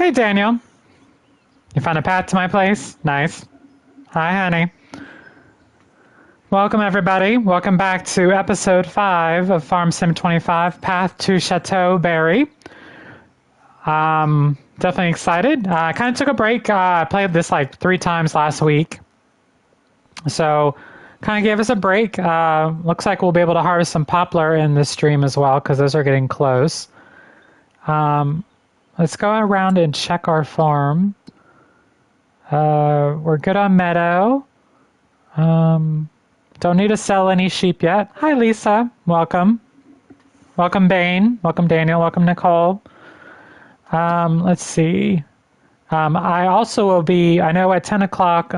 Hey, Daniel. You found a path to my place? Nice. Hi, honey. Welcome, everybody. Welcome back to episode 5 of Farm Sim 25, Path to Chateau Berry. Definitely excited. I kind of took a break. I played this like 3 times last week. So, kind of gave us a break. Looks like we'll be able to harvest some poplar in this stream as well, because those are getting close. Let's go around and check our farm. We're good on meadow. Don't need to sell any sheep yet. Hi, Lisa. Welcome. Welcome, Bane. Welcome, Daniel. Welcome, Nicole. Let's see. I also will be, I know at 10 o'clock,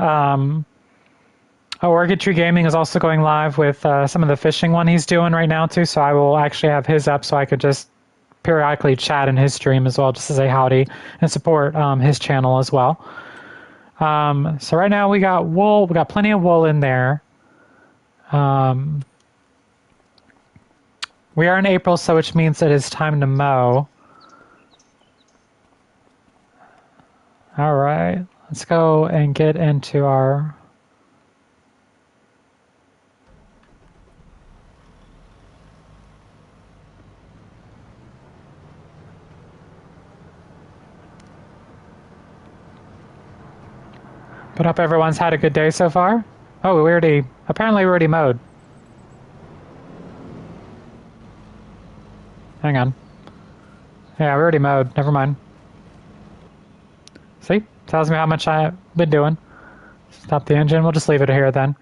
Orchid Tree Gaming is also going live with some of the fishing one he's doing right now, too. So I will actually have his up so I could just periodically chat in his stream as well, just to say howdy and support his channel as well. So right now we got wool. We got plenty of wool in there. We are in April, so which means it is time to mow. All right, let's go and get into our... But hope everyone's had a good day so far. Oh, apparently we already mowed. Hang on. Yeah, we already mowed. Never mind. See? Tells me how much I've been doing. Stop the engine. We'll just leave it here then.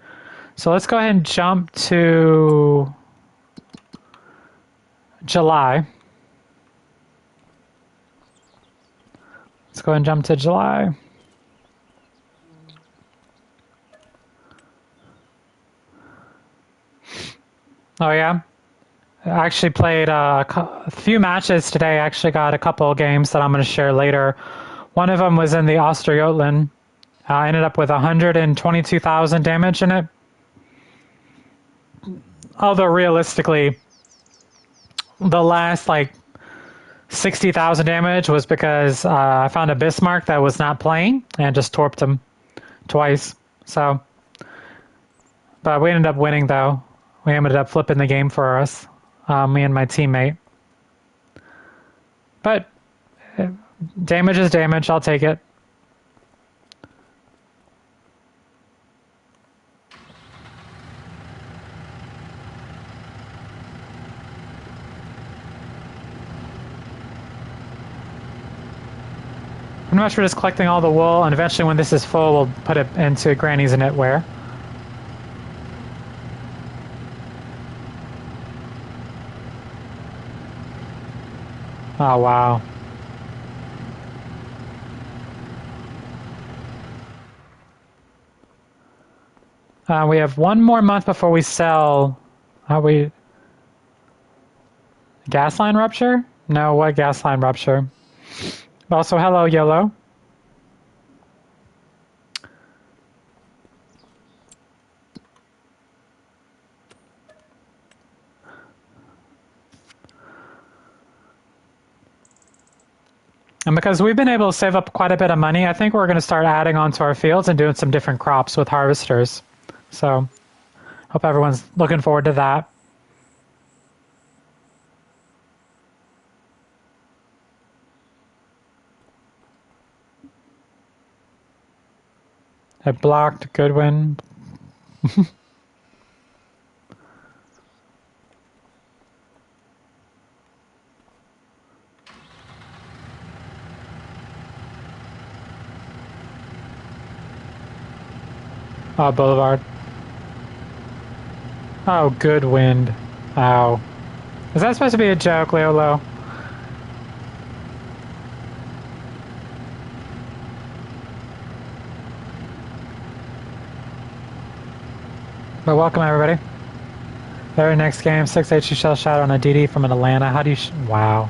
So let's go ahead and jump to July. Let's go ahead and jump to July. Oh, yeah? I actually played a few matches today. I actually got a couple of games that I'm going to share later. One of them was in the Osterjotland. I ended up with 122,000 damage in it. Although realistically, the last like 60,000 damage was because I found a Bismarck that was not playing and just torped him twice. So, but we ended up winning though. We ended up flipping the game for us, me and my teammate. But damage is damage. I'll take it. Pretty much we're just collecting all the wool, and eventually when this is full, we'll put it into Granny's knitwear. Oh, wow. We have one more month before we sell. Gas line rupture? No, what gas line rupture? Also, hello, Yellow. And because we've been able to save up quite a bit of money, I think we're going to start adding onto our fields and doing some different crops with harvesters. So, hope everyone's looking forward to that. It blocked Goodwin. Oh, Boulevard. Oh, good wind. Ow. Is that supposed to be a joke, Leolo? But welcome, everybody. Very next game, 6H shell shot on a DD from an Atlanta. How do you... wow.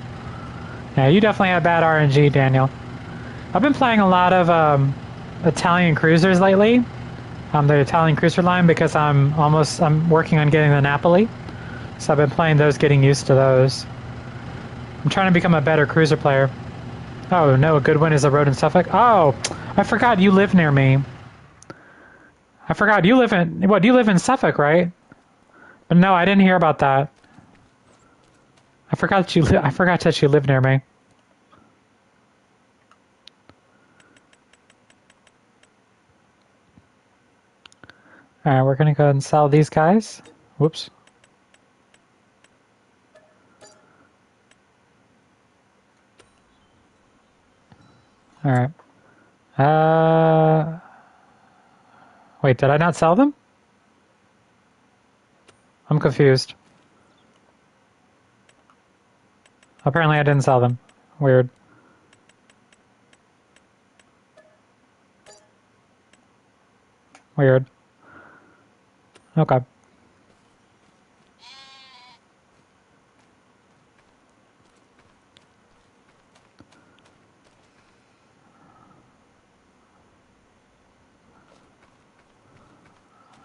Yeah, you definitely have bad RNG, Daniel. I've been playing a lot of Italian cruisers lately. The Italian cruiser line, because I'm working on getting the Napoli. So I've been playing those, getting used to those. I'm trying to become a better cruiser player. Oh, no, Goodwin is a road in Suffolk? Oh, I forgot you live near me. I forgot you live in... What, you live in Suffolk, right? But no, I didn't hear about that. I forgot that you live near me. Alright, we're gonna go ahead and sell these guys. Whoops. Alright. Wait, did I not sell them? I'm confused. Apparently I didn't sell them. Weird. Weird. Okay.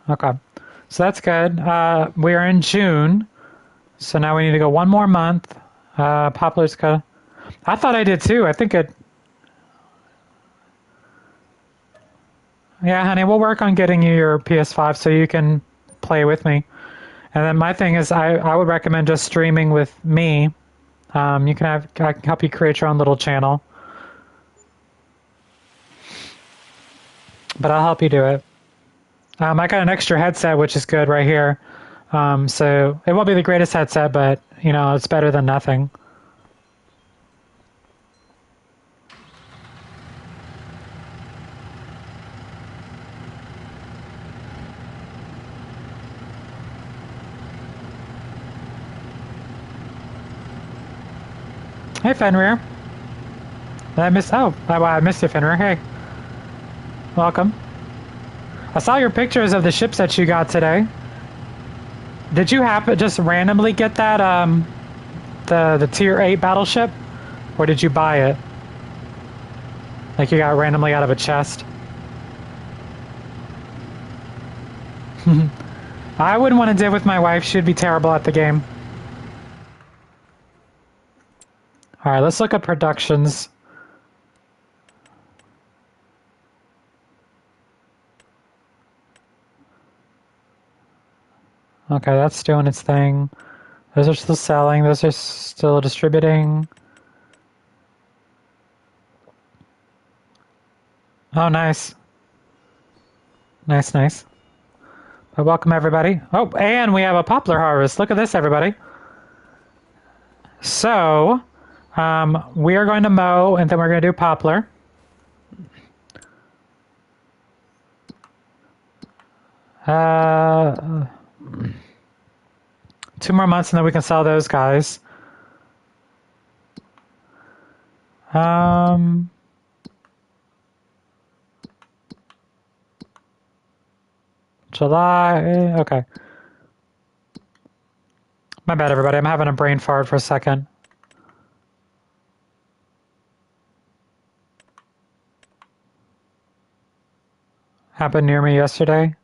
Okay. So that's good. We are in June, so now we need to go one more month. Poplar's got... I thought I did too. I think it... Yeah, honey, we'll work on getting you your PS5 so you can play with me. And then my thing is, I would recommend just streaming with me. You can have... I can help you create your own little channel. But I'll help you do it. I got an extra headset, which is good right here. So it won't be the greatest headset, but, you know, it's better than nothing. Hey, Fenrir. Did I miss... Oh, I missed you, Fenrir. Hey. Welcome. I saw your pictures of the ships that you got today. Did you happen just randomly get that, the tier 8 battleship? Or did you buy it? Like you got randomly out of a chest? I wouldn't want to deal with my wife. She'd be terrible at the game. Alright, let's look at productions. Okay, that's doing its thing. Those are still selling. Those are still distributing. Oh, nice. Nice, nice. But welcome, everybody. Oh, and we have a poplar harvest. Look at this, everybody. So, we are going to mow, and then we're going to do poplar. Uh, 2 more months, and then we can sell those guys. July, okay. My bad, everybody. I'm having a brain fart for a second. Happened near me yesterday.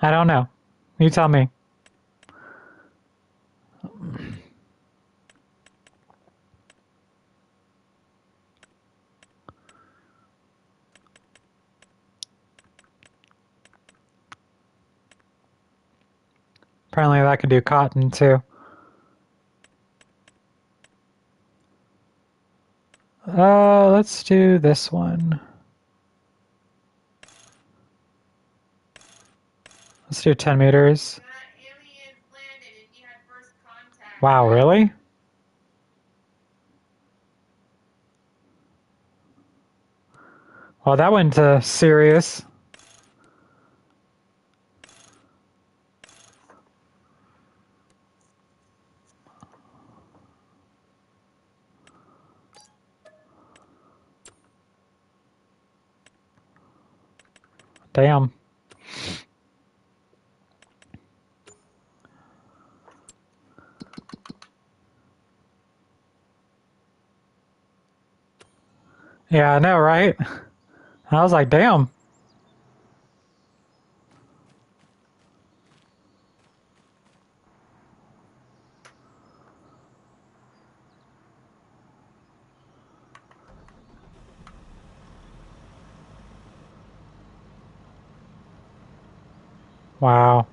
I don't know. You tell me. Apparently that could do cotton too. Let's do this one. Let's do 10 meters. Wow, really? Well, that went serious. Damn. Yeah, I know, right? I was like, damn. Wow.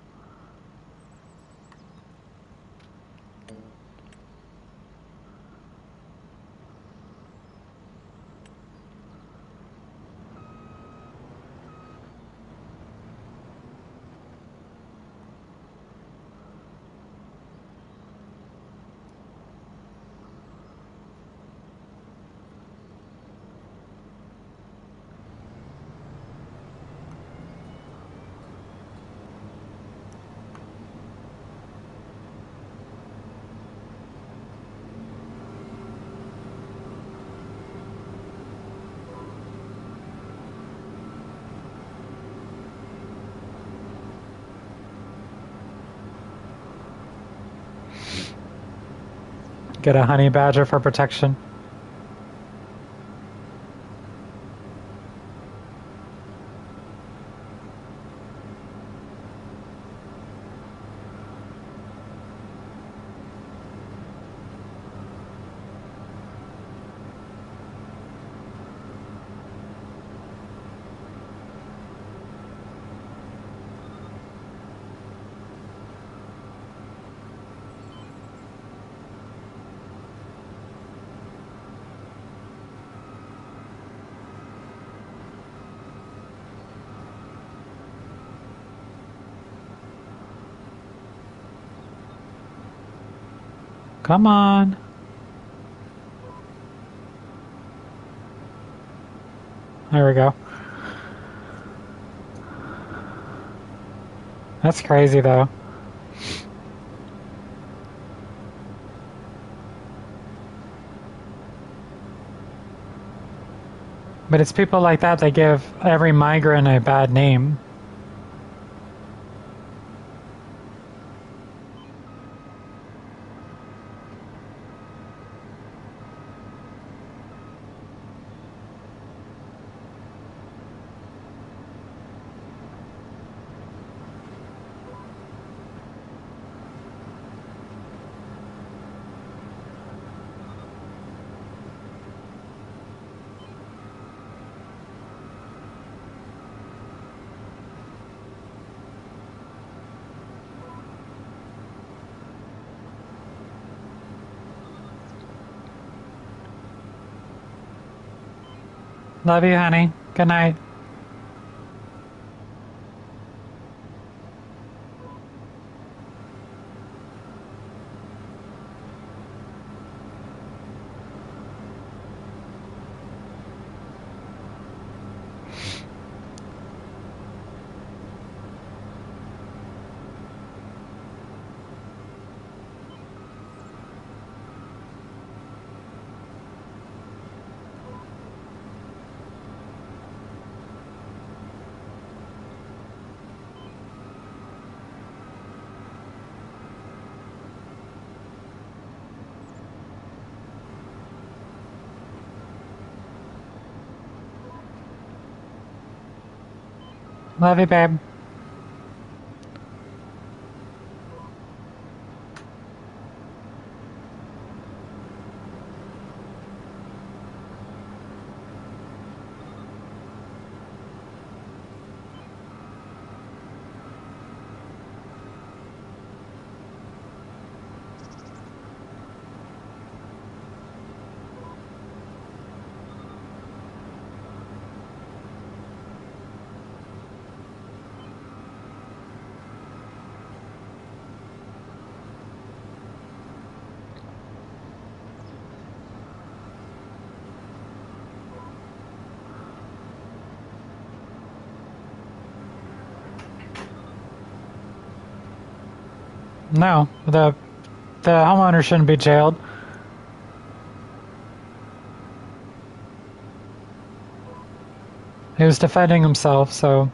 Get a honey badger for protection. Come on. There we go. That's crazy, though. But it's people like that that give every migrant a bad name. Love you, honey. Good night. Love you, babe. No, the homeowner shouldn't be jailed. He was defending himself, so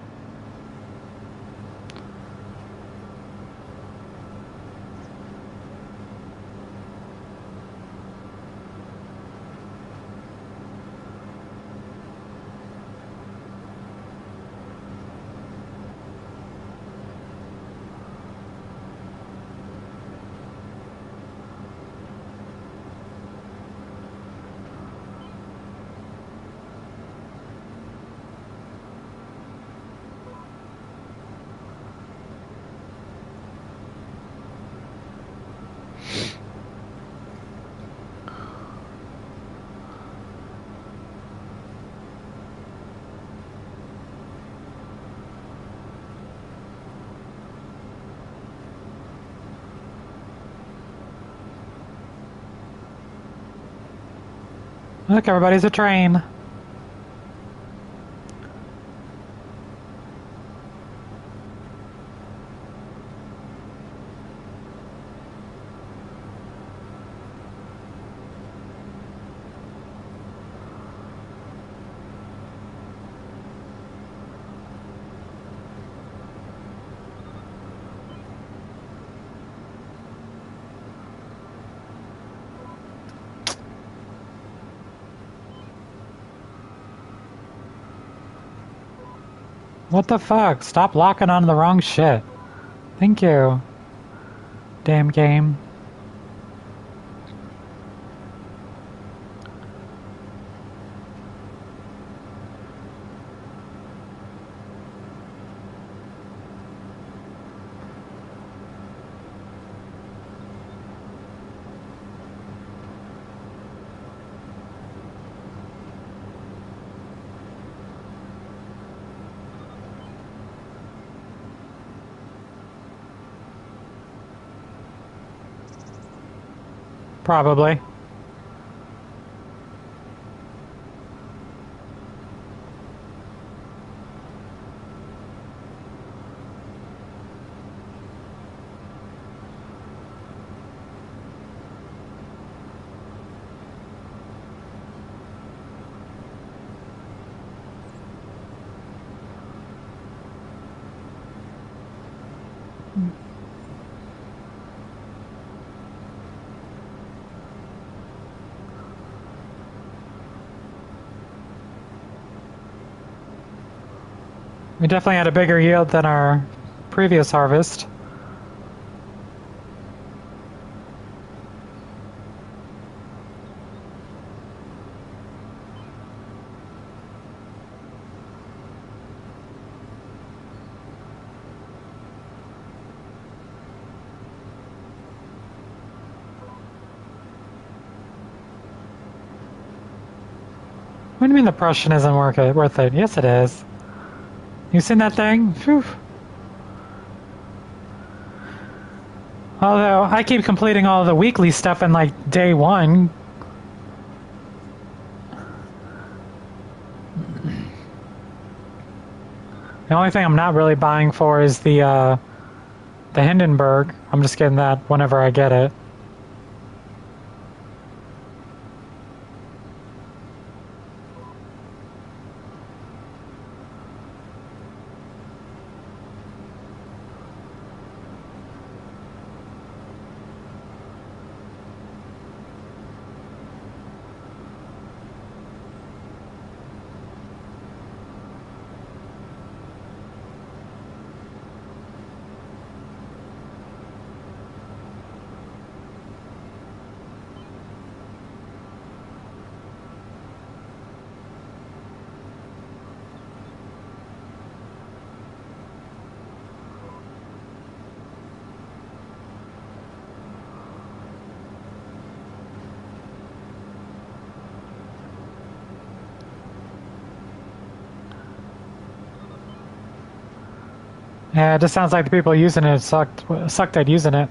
Look, everybody's a train. What the fuck? Stop locking on the wrong shit. Thank you. Damn game. Probably. We definitely had a bigger yield than our previous harvest. What do you mean the Prussian isn't worth it? Yes, it is. You seen that thing? Phew. Although, I keep completing all the weekly stuff in, like, day one. The only thing I'm not really buying for is the Hindenburg. I'm just getting that whenever I get it. Yeah, it just sounds like the people using it sucked at using it.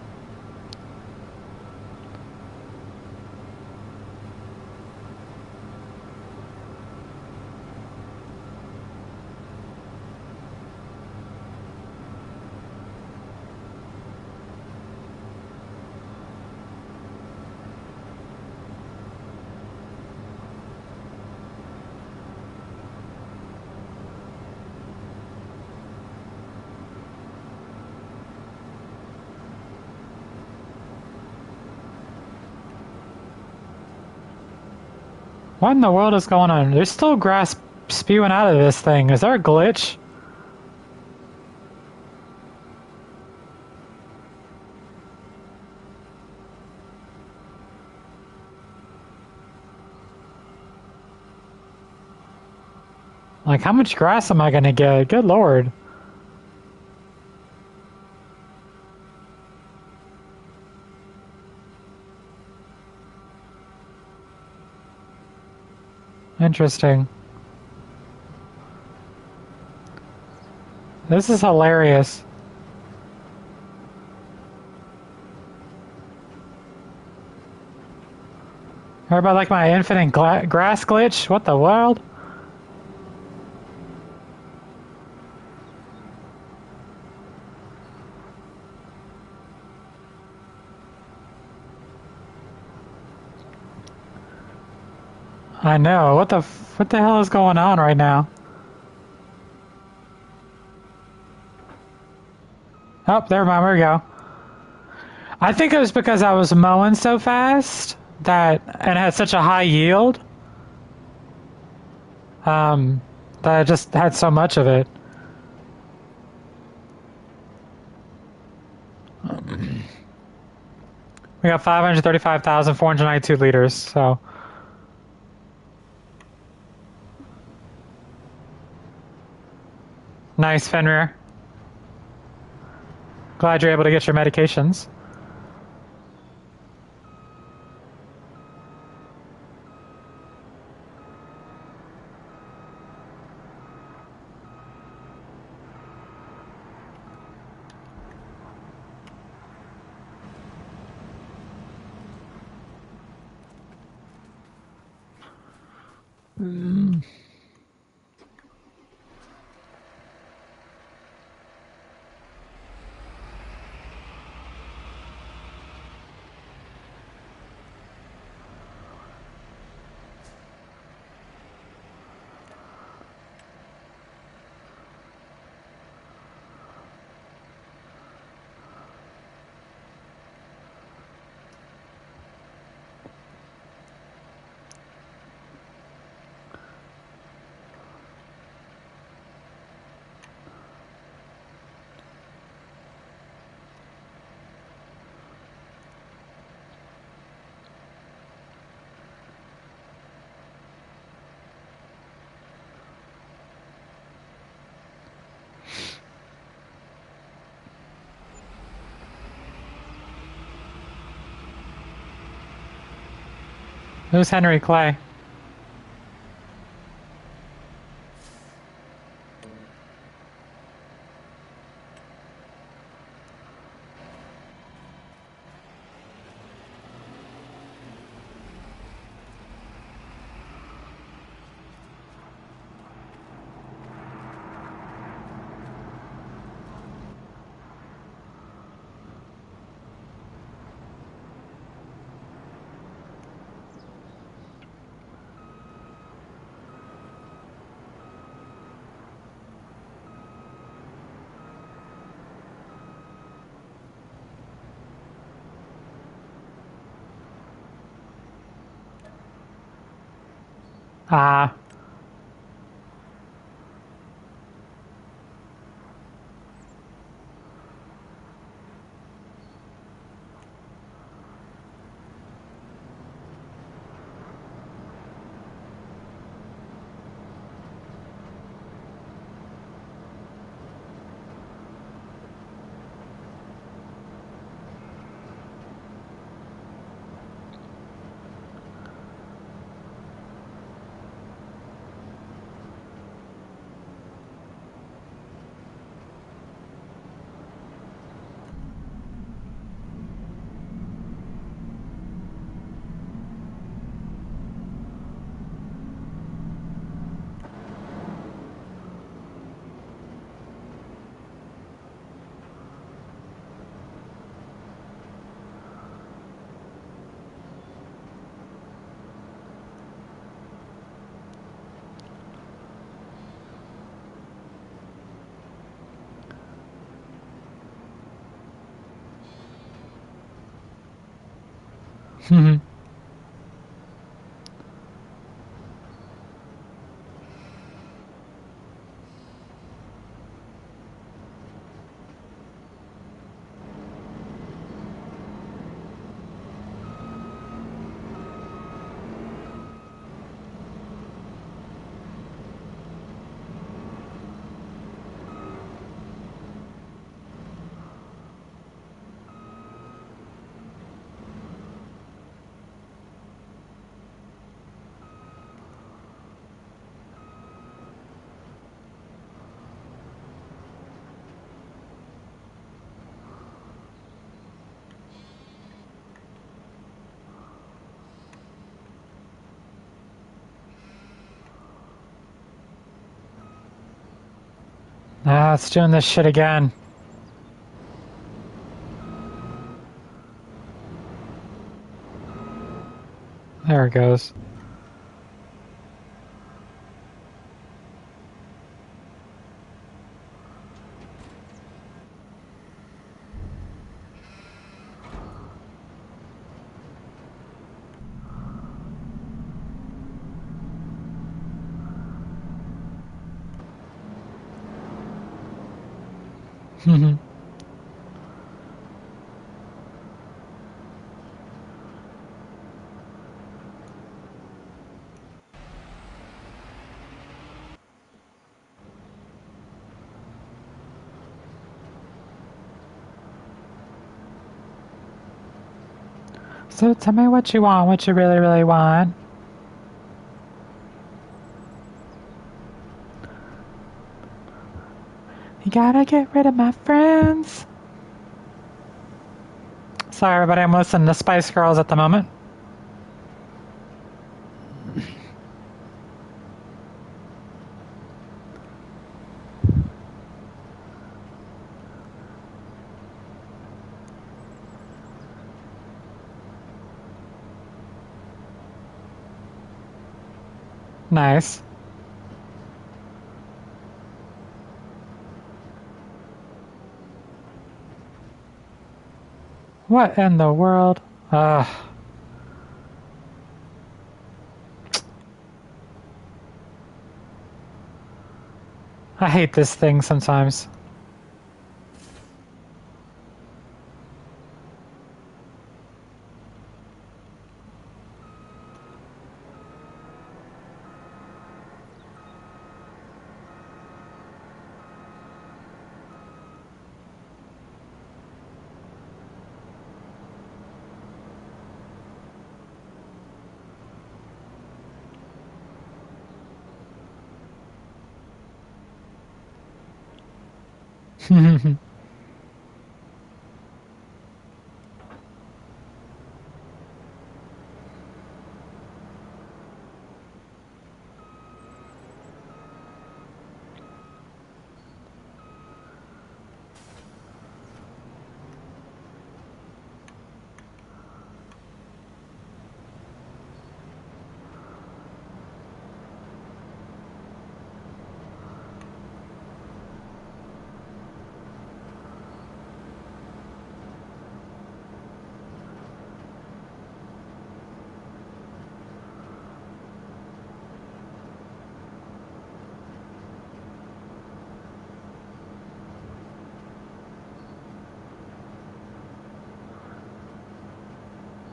What in the world is going on? There's still grass spewing out of this thing. Is there a glitch? Like, how much grass am I gonna get? Good lord. Interesting. This is hilarious. Everybody like my infinite grass glitch? What the world? I know. What the hell is going on right now? Oh, there we go. I think it was because I was mowing so fast that and had such a high yield um, that I just had so much of it. We got 535,492 liters. So nice, Fenrir. Glad you're able to get your medications. Who's Henry Clay? Ah, Ah, it's doing this shit again. There it goes. So tell me what you want, what you really, really want. You gotta get rid of my friends. Sorry, everybody, I'm listening to Spice Girls at the moment. Nice. What in the world? Ugh. I hate this thing sometimes.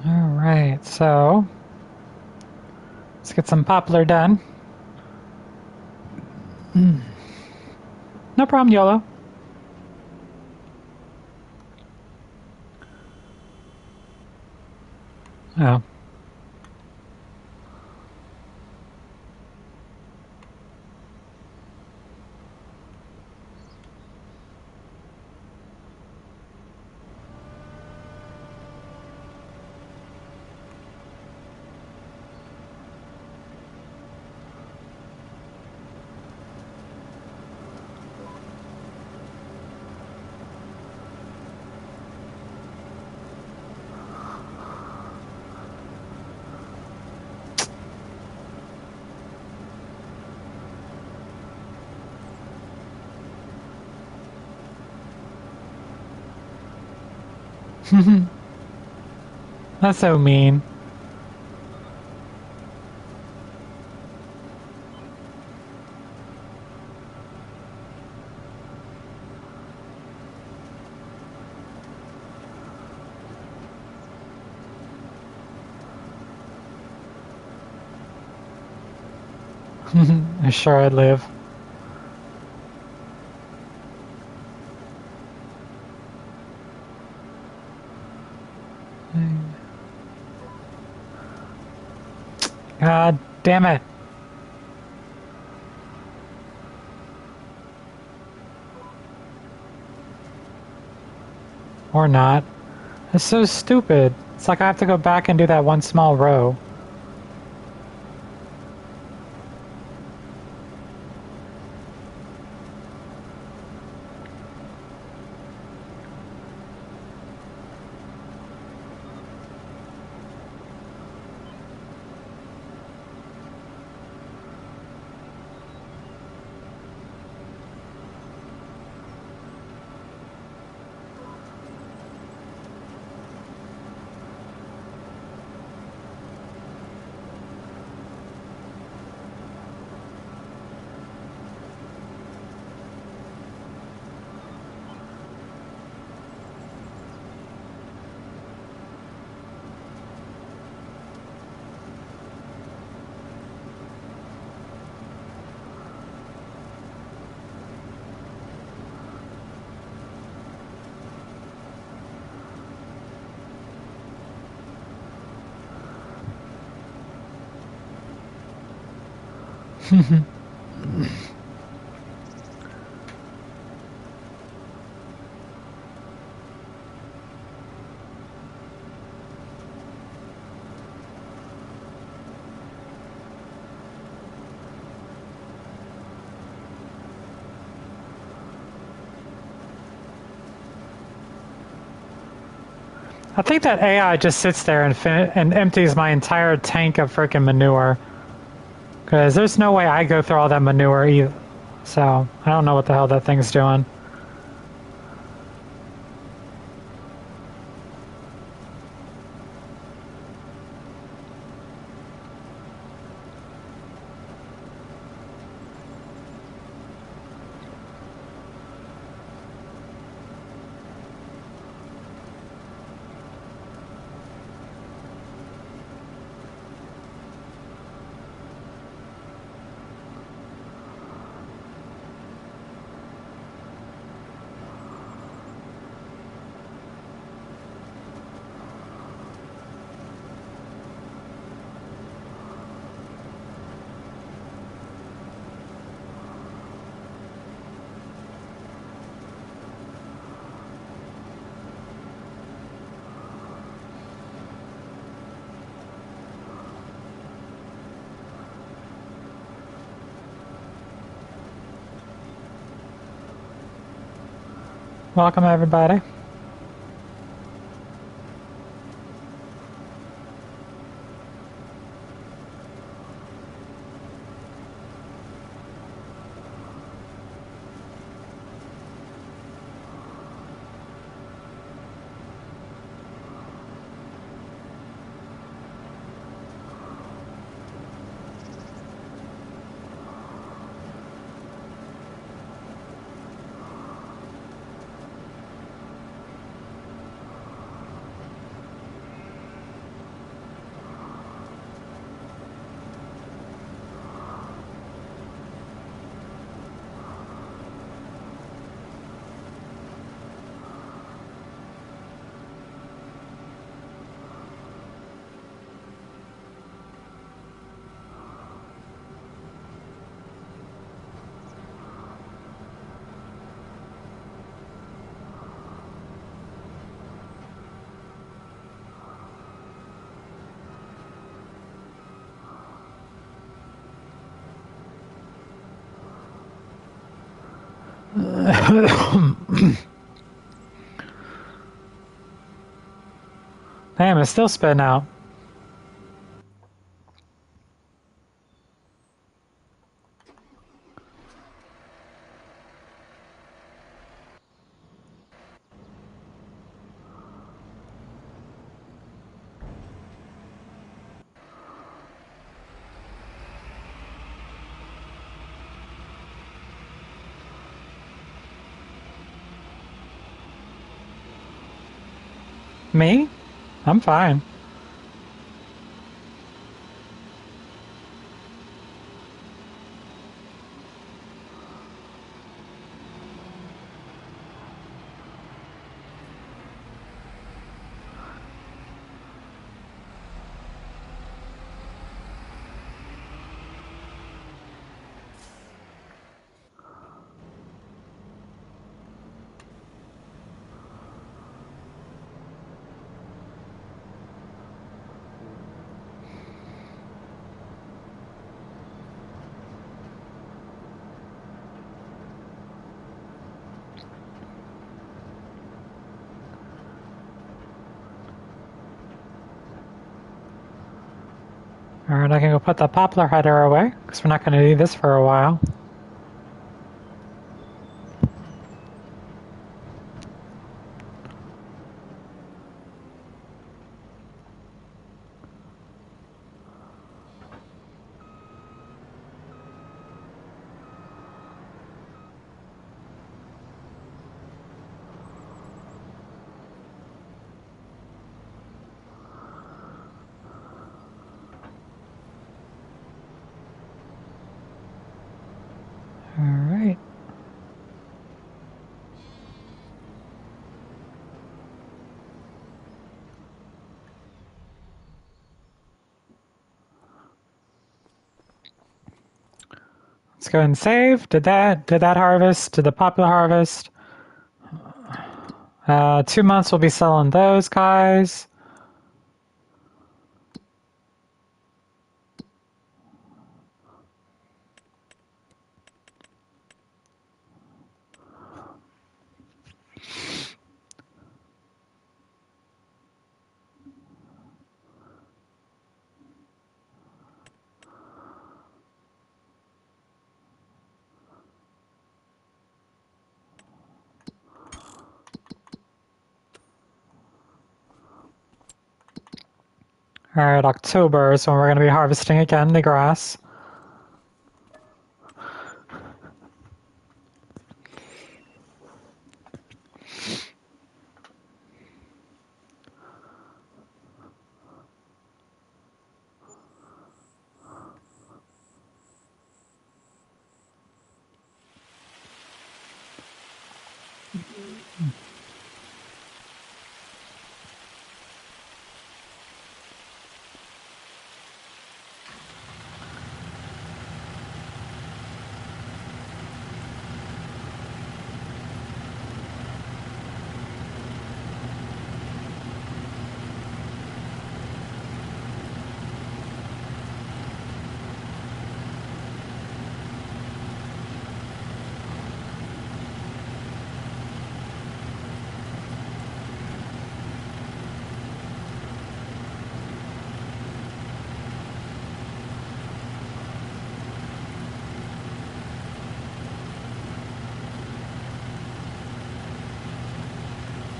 Alright, so let's get some poplar done. No problem, YOLO. Oh. That's so mean. I sure I'd live. God damn it. Or not. It's so stupid. It's like I have to go back and do that one small row. I think that AI just sits there and empties my entire tank of freaking manure. Because there's no way I go through all that manure either. So, I don't know what the hell that thing's doing. Welcome, everybody. Damn, it's still spitting out. Me? I'm fine. Alright, I can go put the poplar header away, because we're not going to need this for a while. go and save. Did that harvest? Did the popular harvest? 2 months we'll be selling those guys. All right, October is when we're going to be harvesting again the grass.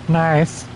Nice.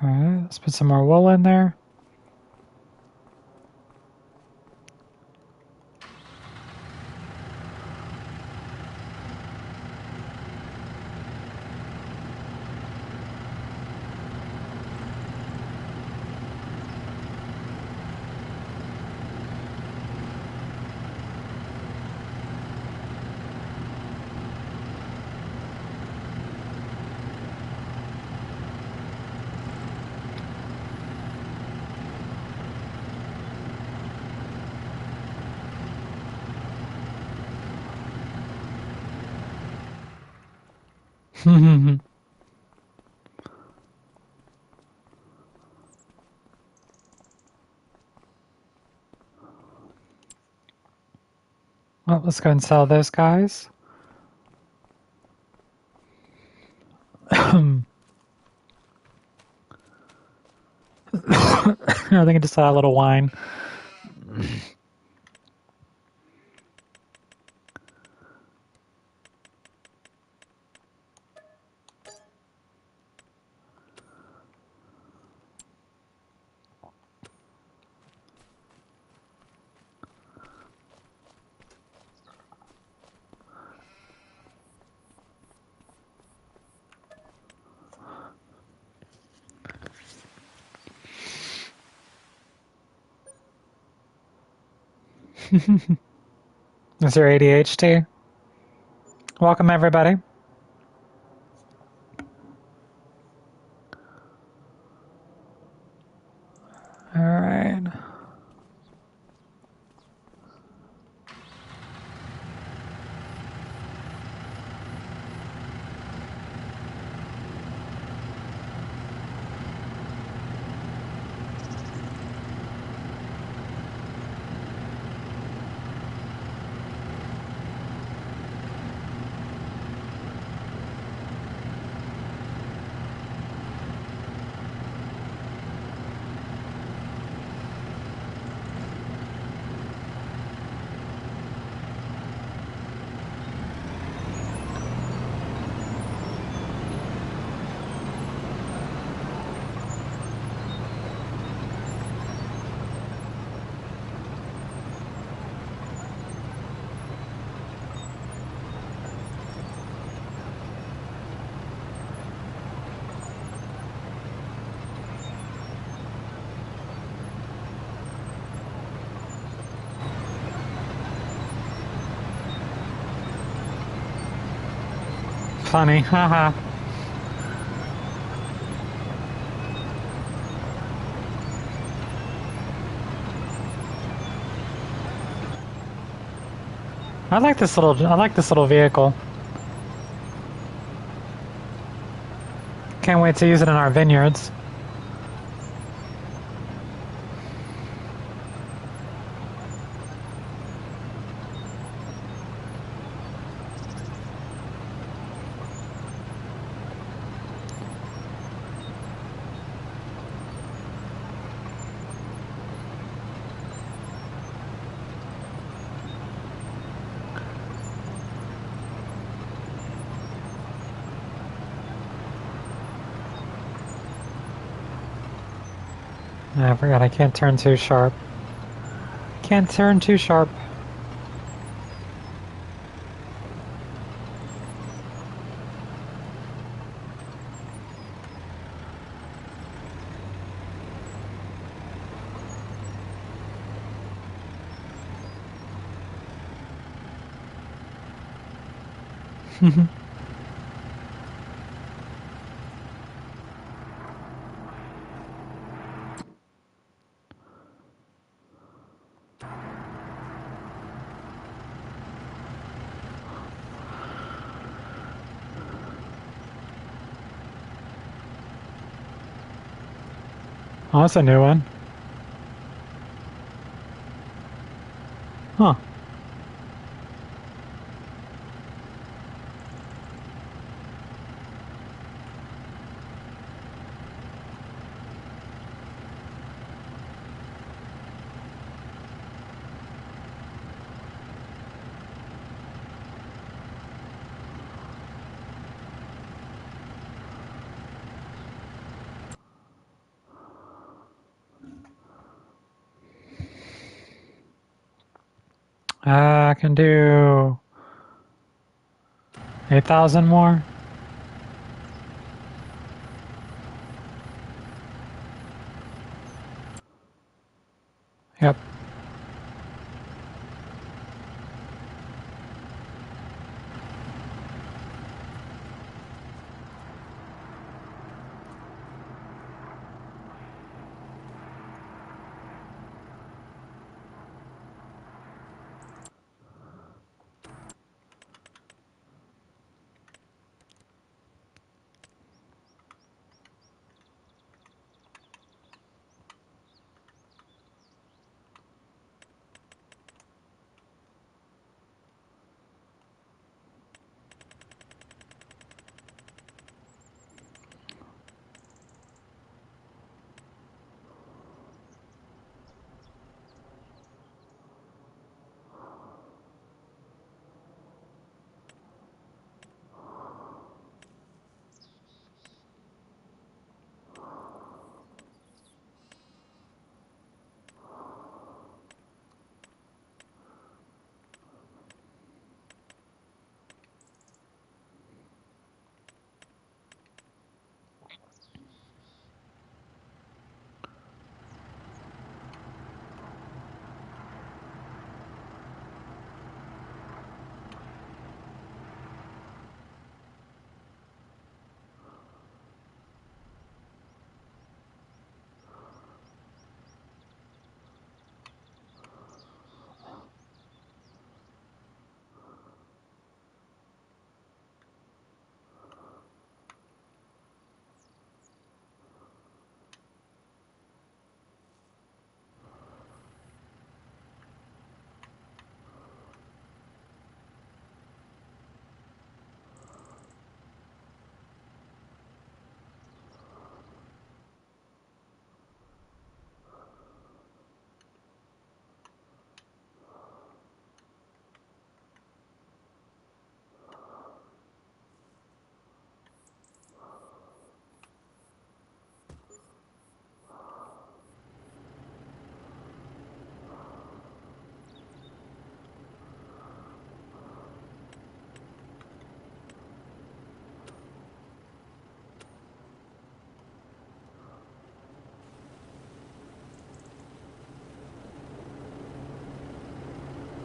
All right, let's put some more wool in there. Well, let's go and sell those guys. I think I just had a little wine. Is there ADHD? Welcome, everybody. All right. Funny, haha. I like this little vehicle. Can't wait to use it in our vineyards. I forgot I can't turn too sharp. Can't turn too sharp. Oh, that's a new one. Huh. I can do 8,000 more. Yep.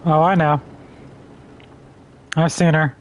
Oh, I know. I've seen her.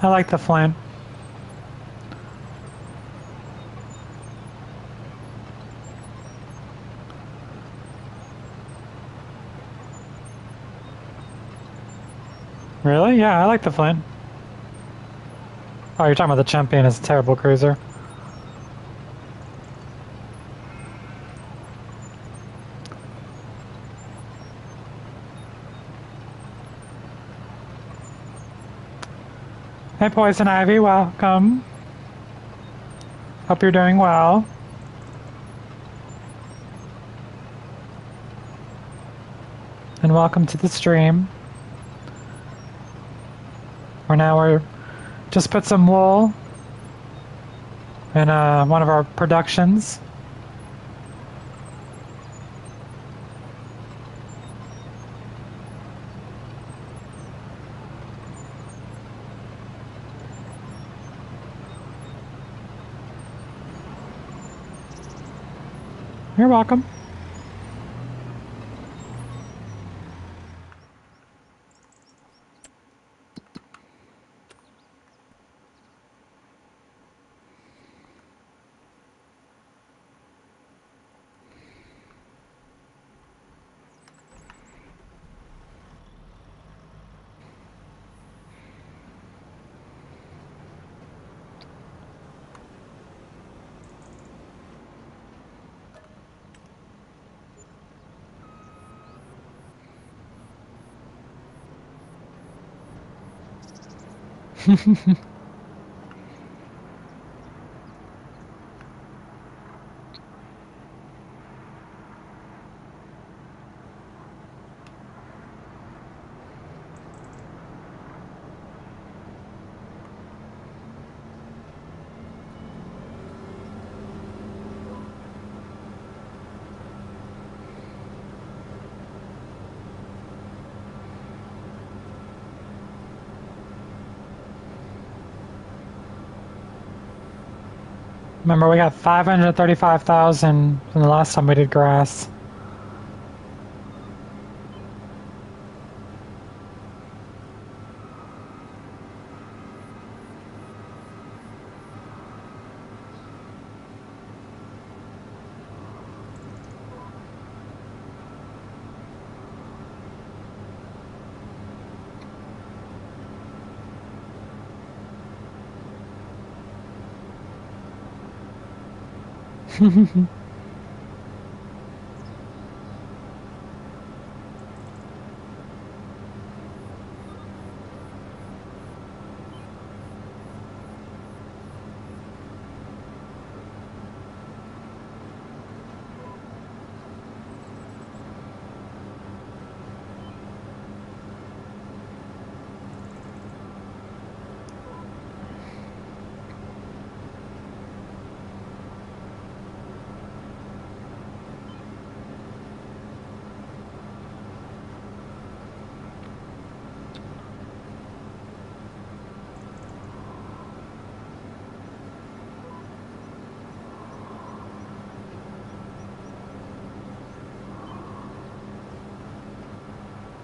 I like the Flint. Really? Yeah, I like the Flint. Oh, you're talking about the Champion is a terrible cruiser. Hey, Poison Ivy, welcome. Hope you're doing well. And welcome to the stream. We're just put some wool in one of our productions. You're welcome. Remember, we got 535,000 from the last time we did grass.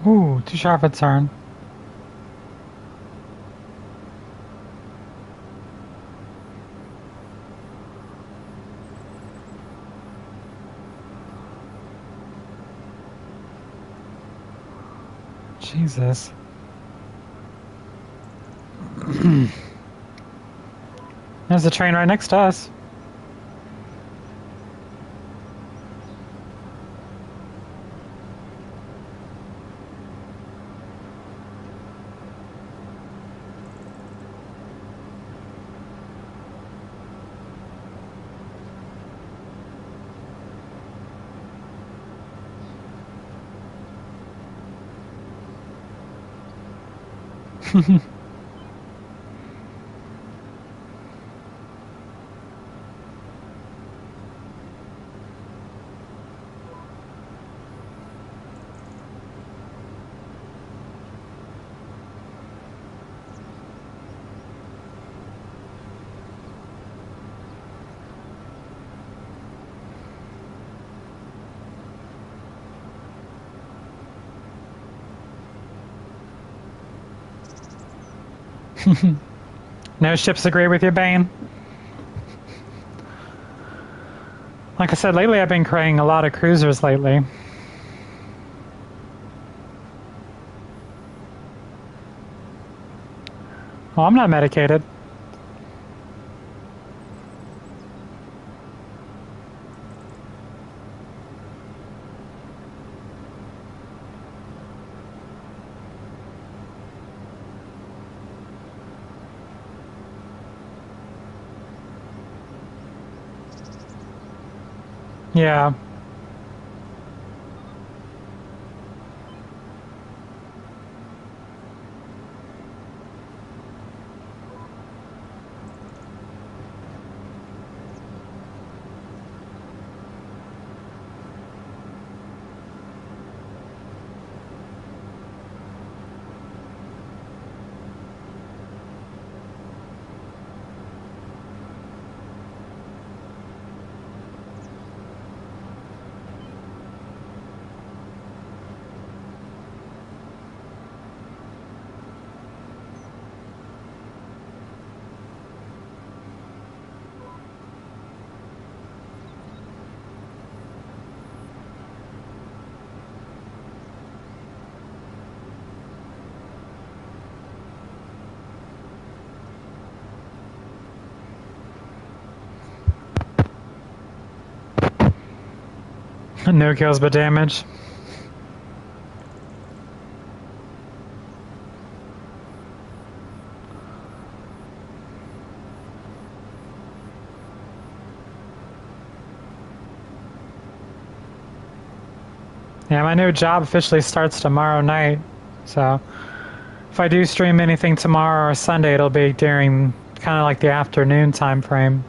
Ooh, too sharp a turn. Jesus. There's a train right next to us. No ships agree with you, Bane. Like I said, lately I've been creating a lot of cruisers lately. Oh, I'm not medicated. Yeah. No kills but damage. Yeah, my new job officially starts tomorrow night. So if I do stream anything tomorrow or Sunday, it'll be during kind of like the afternoon time frame.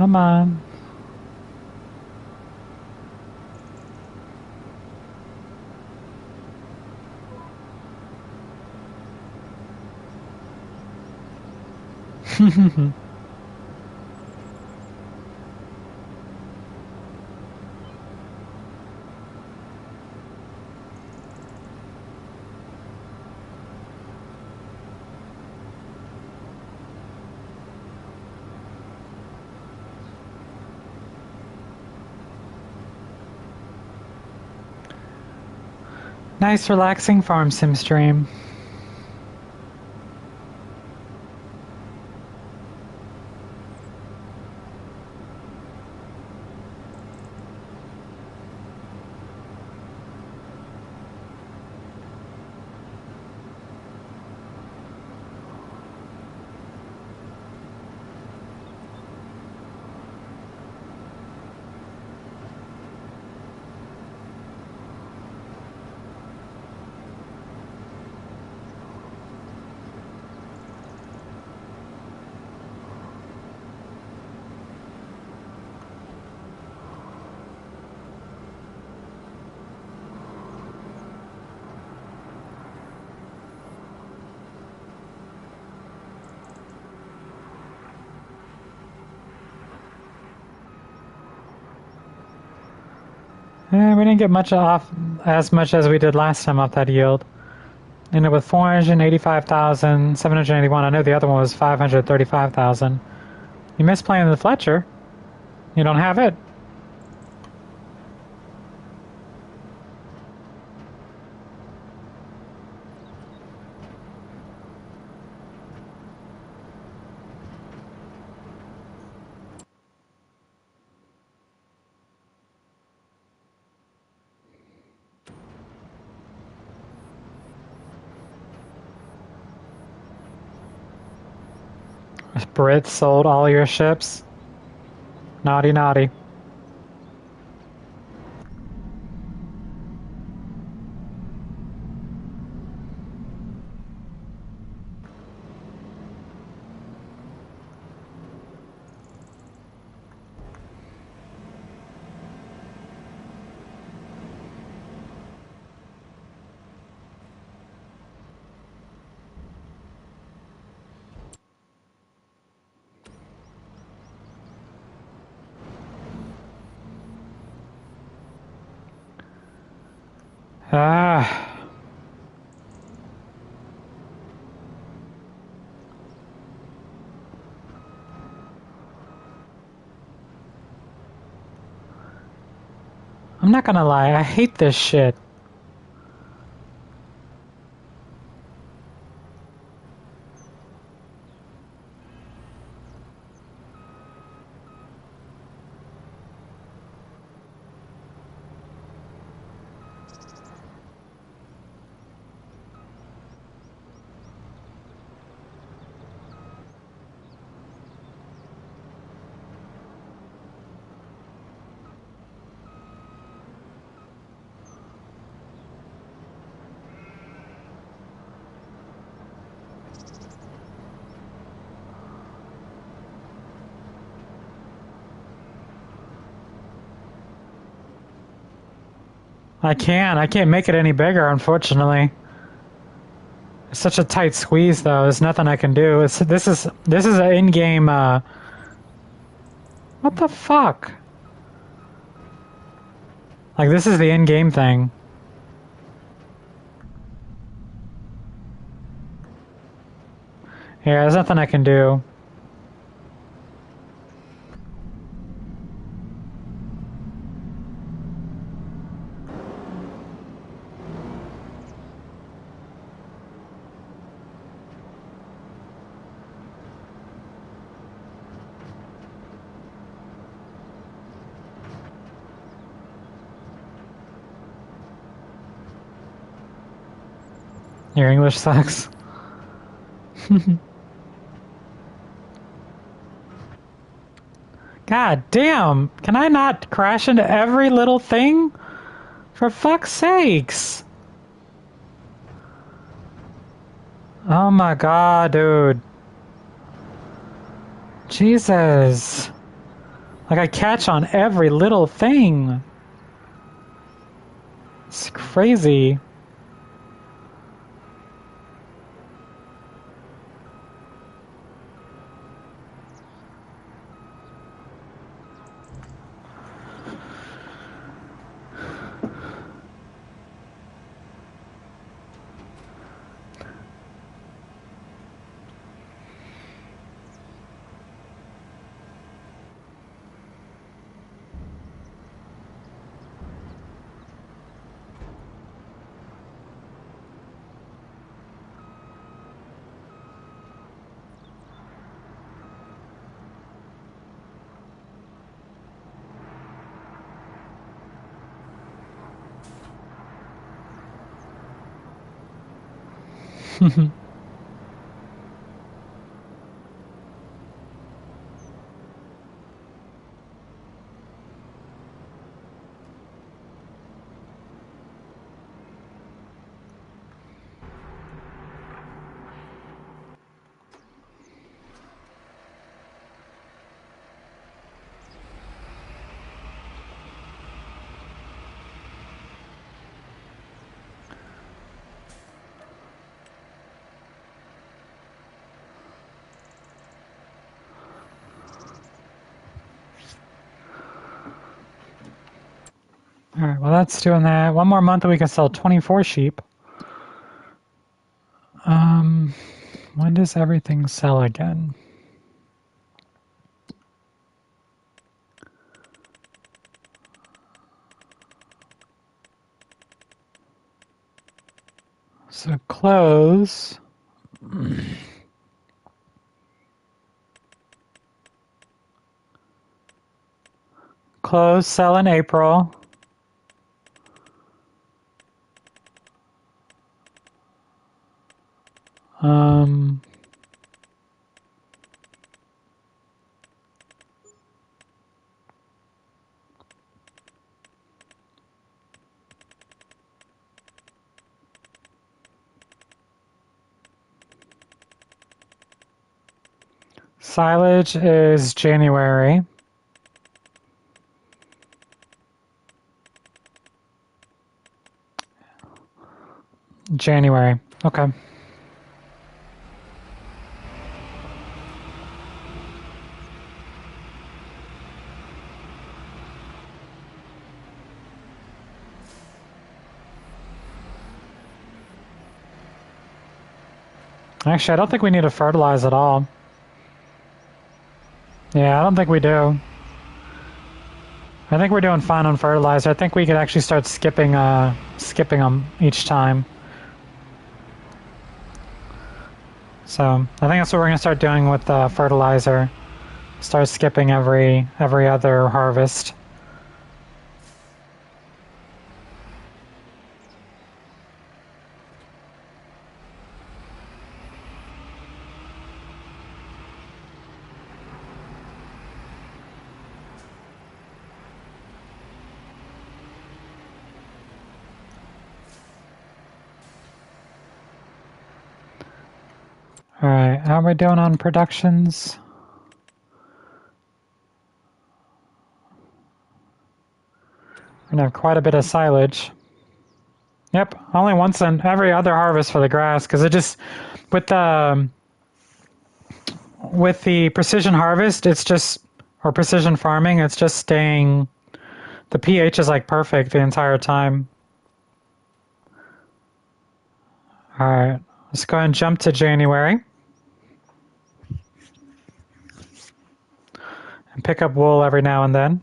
Come on. Nice relaxing farm sim stream. We didn't get much off, as much as we did last time off that yield. Ended with 485,781. I know the other one was 535,000. You missed playing the Fletcher. You don't have it. Brits sold all your ships. Naughty, naughty. Ah. I'm not gonna lie, I hate this shit. I can't make it any bigger, unfortunately. It's such a tight squeeze, though. There's nothing I can do. This is an in-game. What the fuck? Like, this is the in-game thing. Yeah, there's nothing I can do. Your English sucks. God damn! Can I not crash into every little thing? For fuck's sakes! Oh my god, dude. Jesus. Like, I catch on every little thing. It's crazy. Alright, well that's doing that. One more month and we can sell 24 sheep. When does everything sell again? So close. Close, sell in April. Silage is January. January. Okay. Actually, I don't think we need to fertilize at all. Yeah, I don't think we do. I think we're doing fine on fertilizer. I think we could actually start skipping them each time. So I think that's what we're gonna start doing with fertilizer. Start skipping every other harvest. Alright, how are we doing on productions? We're gonna have quite a bit of silage. Yep, only once in every other harvest for the grass, because it just, with the precision harvest, it's just, or precision farming, it's just staying, the pH is like perfect the entire time. Alright, let's go ahead and jump to January. And pick up wool every now and then.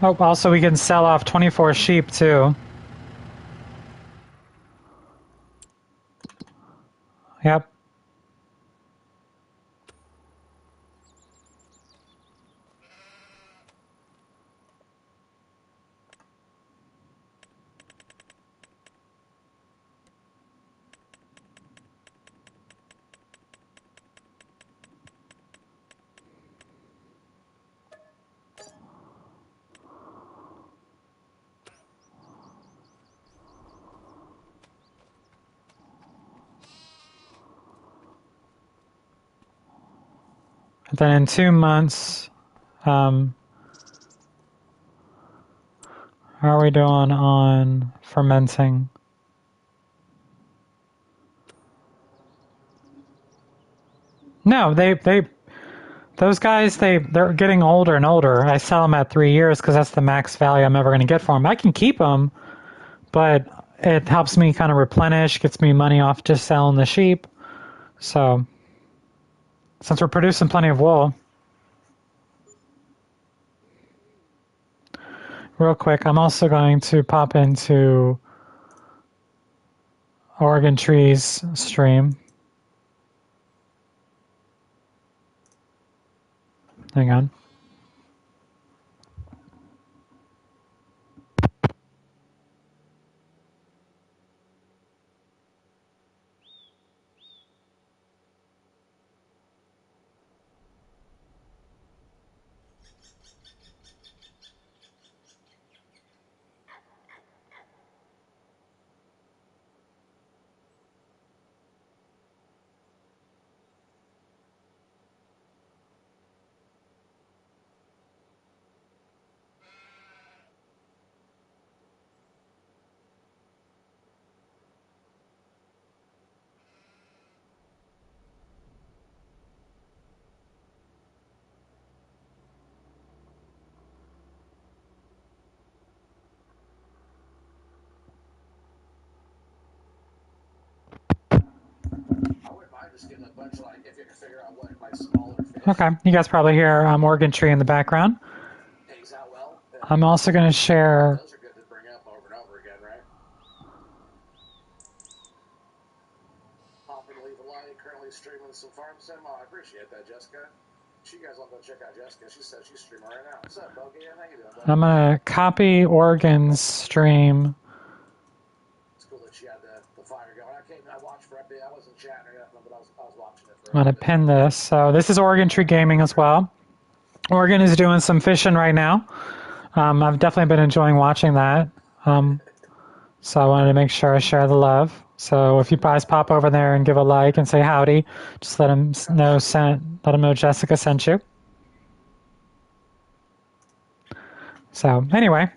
Oh, also we can sell off 24 sheep too. Yep. And then in 2 months, how are we doing on fermenting? No, those guys, they're getting older and older. I sell them at 3 years because that's the max value I'm ever going to get for them. I can keep them, but it helps me kind of replenish, gets me money off just selling the sheep. So, since we're producing plenty of wool, real quick, I'm also going to pop into Oregon Trees stream. Hang on. Okay, you guys probably hear Oregon Tree in the background. I'm also going to share. I'm going to copy Oregon's stream. I'm going to pin this. So this is Oregon Tree Gaming as well. Oregon is doing some fishing right now. I've definitely been enjoying watching that. So I wanted to make sure I share the love. So if you guys pop over there and give a like and say howdy, just let him know Jessica sent you. So anyway,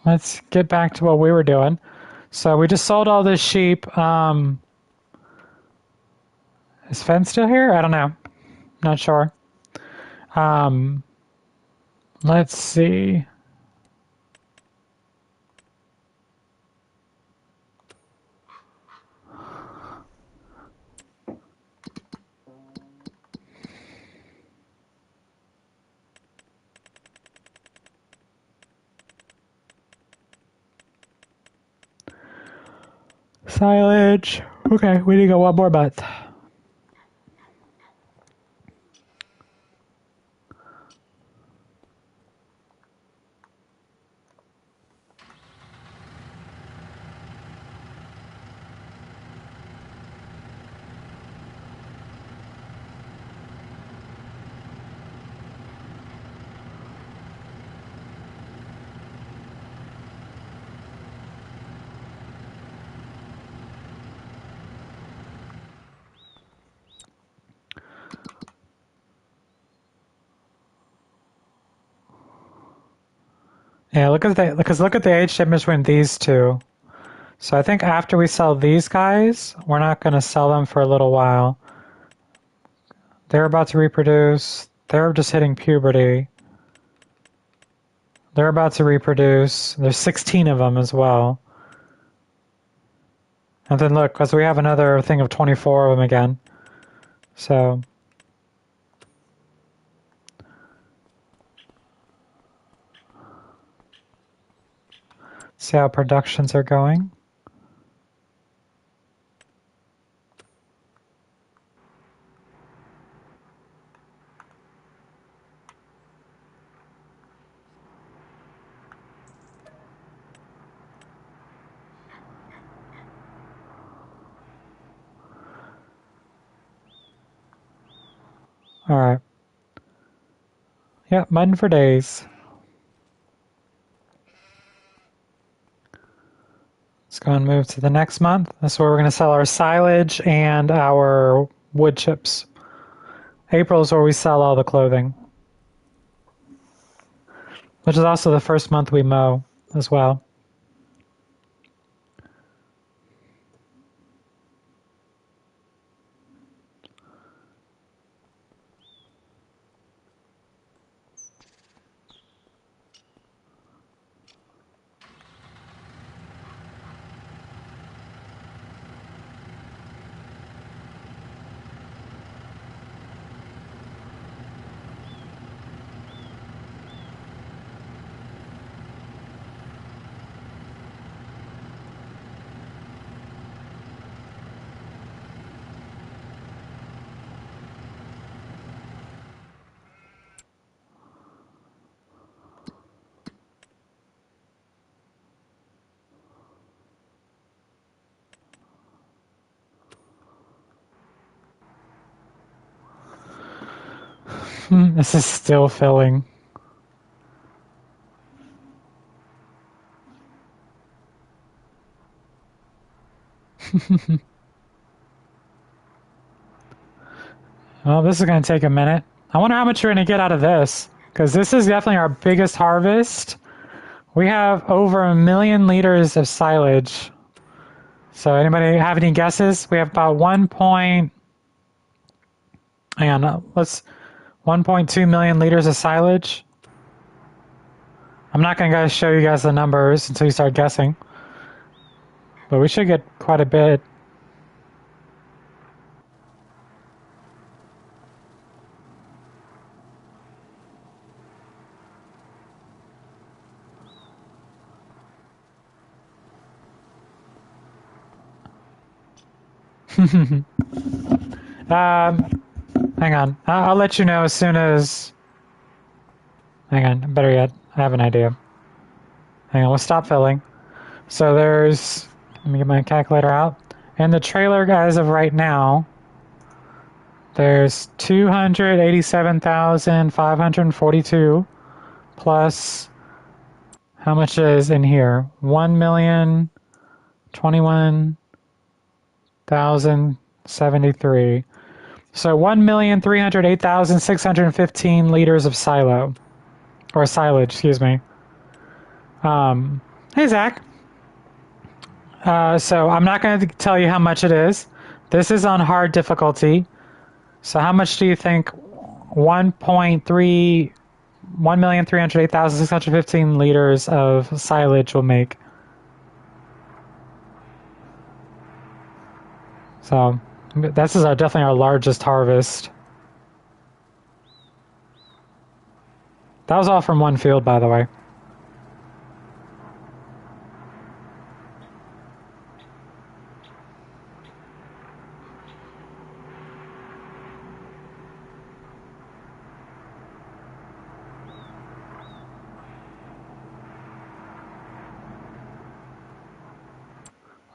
let's get back to what we were doing. So we just sold all this sheep. Is Fen still here? I don't know. Not sure. Let's see. Silage. Okay, we need to go one more month. Yeah, look at the age difference between these two. So I think after we sell these guys, we're not going to sell them for a little while. They're about to reproduce. They're just hitting puberty. They're about to reproduce. There's 16 of them as well. And then look, because we have another thing of 24 of them again. So See how productions are going. All right. Yep, mudding for days. Let's go and move to the next month. That's where we're going to sell our silage and our wood chips. April is where we sell all the clothing, which is also the first month we mow as well. This is still filling. Well, this is going to take a minute. I wonder how much you're going to get out of this, because this is definitely our biggest harvest. We have over 1 million liters of silage. So anybody have any guesses? We have about 1.2 million liters of silage. I'm not going to show you guys the numbers until you start guessing. But we should get quite a bit. Hang on. I'll let you know as soon as... Hang on. Better yet, I have an idea. Hang on. We'll stop filling. So there's... Let me get my calculator out. And the trailer, as of right now, there's 287,542 plus... How much is in here? 1,021,073. So 1,308,615 liters of silo, or silage, excuse me. Hey, Zach. So I'm not going to tell you how much it is. This is on hard difficulty. So how much do you think 1,308,615 liters of silage will make? So this is definitely our largest harvest. That was all from one field, by the way.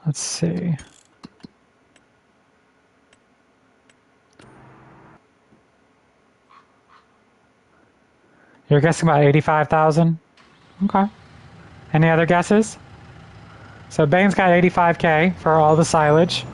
Let's see. You're guessing about 85,000? Okay. Any other guesses? So Bane's got 85K for all the silage.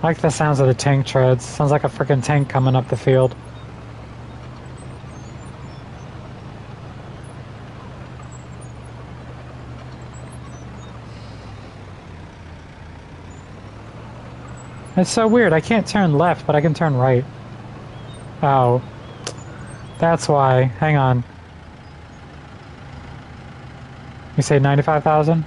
I like the sounds of the tank treads. Sounds like a freaking tank coming up the field. It's so weird. I can't turn left, but I can turn right. Oh. That's why. Hang on. You say 95,000?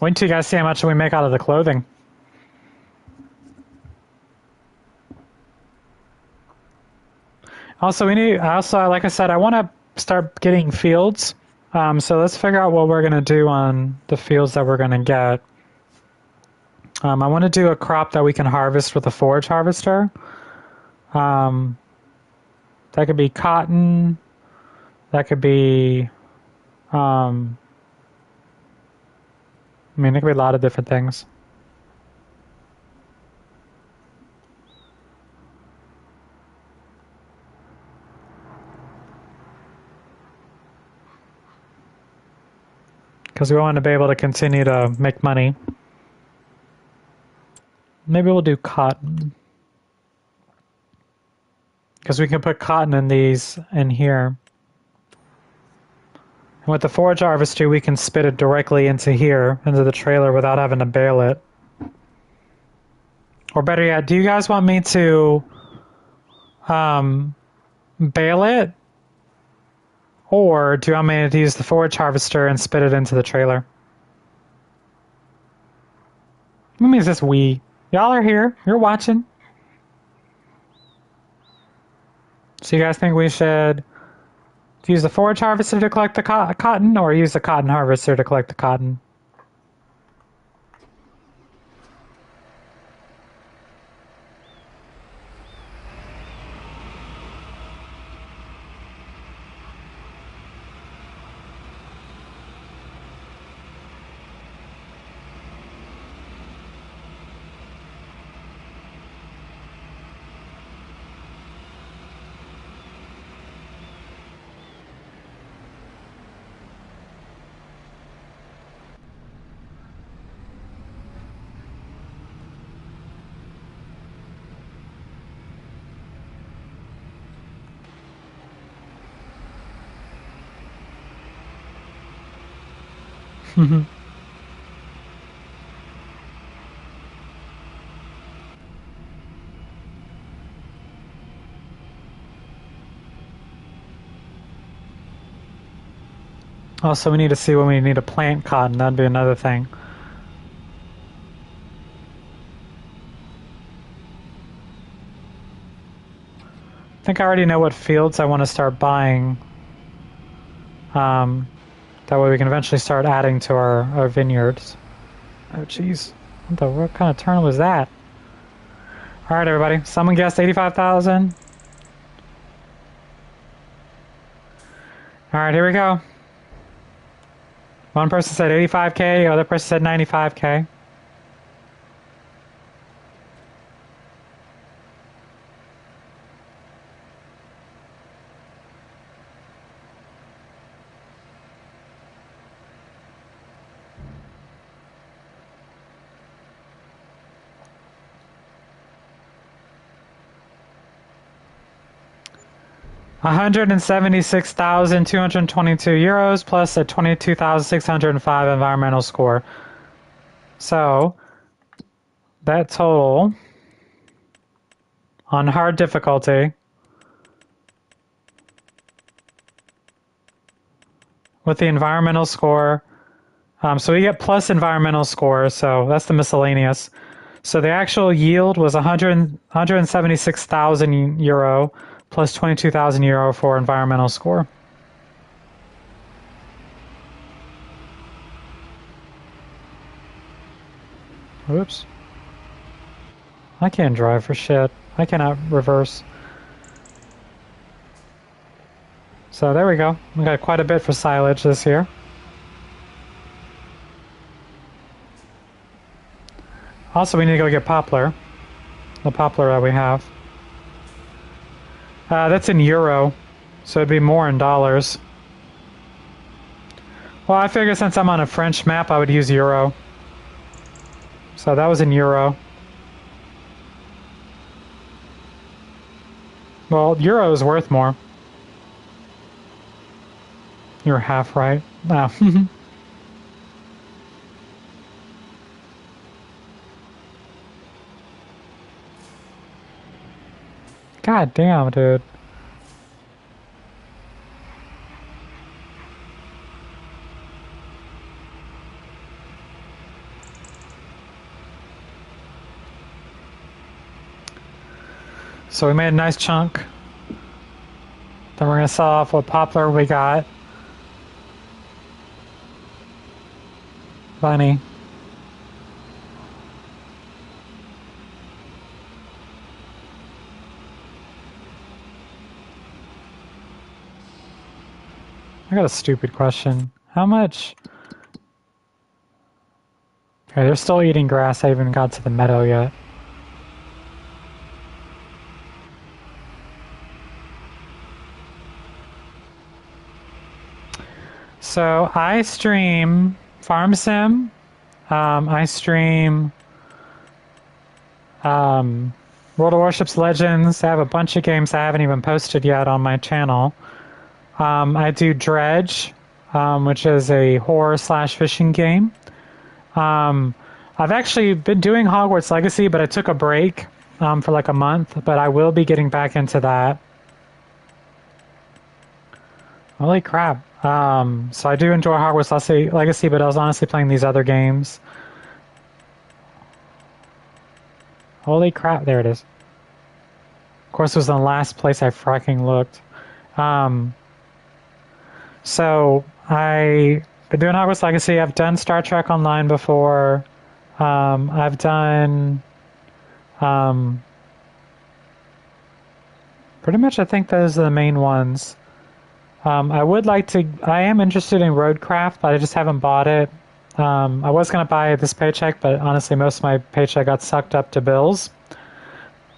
Wait until you guys see how much we make out of the clothing. Also, like I said, I want to start getting fields. So let's figure out what we're going to do on the fields that we're going to get. I want to do a crop that we can harvest with a forage harvester. That could be cotton. That could be, I mean, it could be a lot of different things. Because we want to be able to continue to make money. Maybe we'll do cotton. Because we can put cotton in these in here. And with the forage harvester, we can spit it directly into here, into the trailer, without having to bale it. Or better yet, do you guys want me to bale it? Or do you want me to use the forage harvester and spit it into the trailer? What means this we? Y'all are here. You're watching. So you guys think we should use the forage harvester to collect the cotton, or use the cotton harvester to collect the cotton? Also, we need to see when we need to plant cotton. That'd be another thing. I think I already know what fields I want to start buying. That way we can eventually start adding to our vineyards. Oh, jeez. What kind of turn was that? All right, everybody. Someone guessed 85,000. All right, here we go. One person said 85K, the other person said 95K. €176,222 plus a 22,605 environmental score. So that total on hard difficulty with the environmental score. So we get plus environmental score, so that's the miscellaneous. So the actual yield was €176,000 plus €22,000 for environmental score. Oops. I can't drive for shit. I cannot reverse. So there we go. We got quite a bit for silage this year. Also, we need to go get poplar. The poplar that we have. That's in euro, so it'd be more in dollars. Well, I figured since I'm on a French map, I would use euro. So that was in euro. Well, euro is worth more. You're half right. Oh. God damn, dude. So we made a nice chunk. Then we're going to sell off what poplar we got. Funny. I got a stupid question. How much? Okay, they're still eating grass. I haven't got to the meadow yet. So I stream Farm Sim. I stream World of Warships Legends. I have a bunch of games I haven't even posted yet on my channel. I do Dredge, which is a horror slash fishing game. I've actually been doing Hogwarts Legacy, but I took a break for like a month, but I will be getting back into that. Holy crap. So I do enjoy Hogwarts Legacy, but I was honestly playing these other games. Holy crap, there it is. Of course, it was the last place I fracking looked. So I've been doing Hogwarts Legacy. I've done Star Trek Online before. I've done pretty much, I think those are the main ones. I am interested in Roadcraft, but I just haven't bought it. I was going to buy it this paycheck, but honestly, most of my paycheck got sucked up to bills.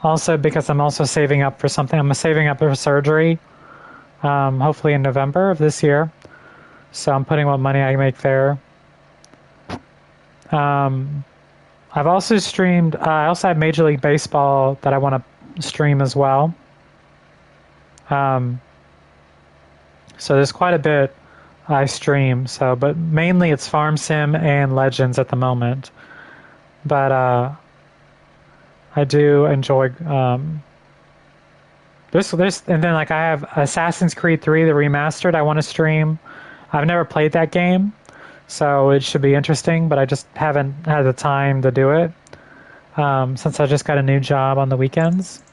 Also, because I'm also saving up for something. I'm saving up for surgery, hopefully in November of this year. So I'm putting what money I make there. I've also streamed, I also have Major League Baseball that I want to stream as well. So there's quite a bit I stream, but mainly it's Farm Sim and Legends at the moment. But I do enjoy this, and then like I have Assassin's Creed 3, the remastered. I want to stream. I've never played that game, so it should be interesting. But I just haven't had the time to do it since I just got a new job on the weekends.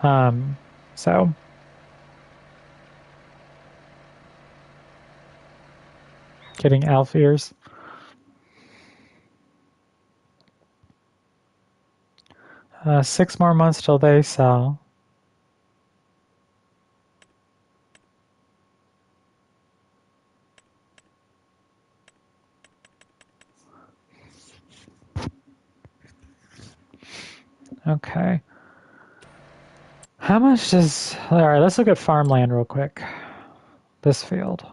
So. Getting elf ears. Six more months till they sell. Okay. How much does... Alright, let's look at farmland real quick. This field.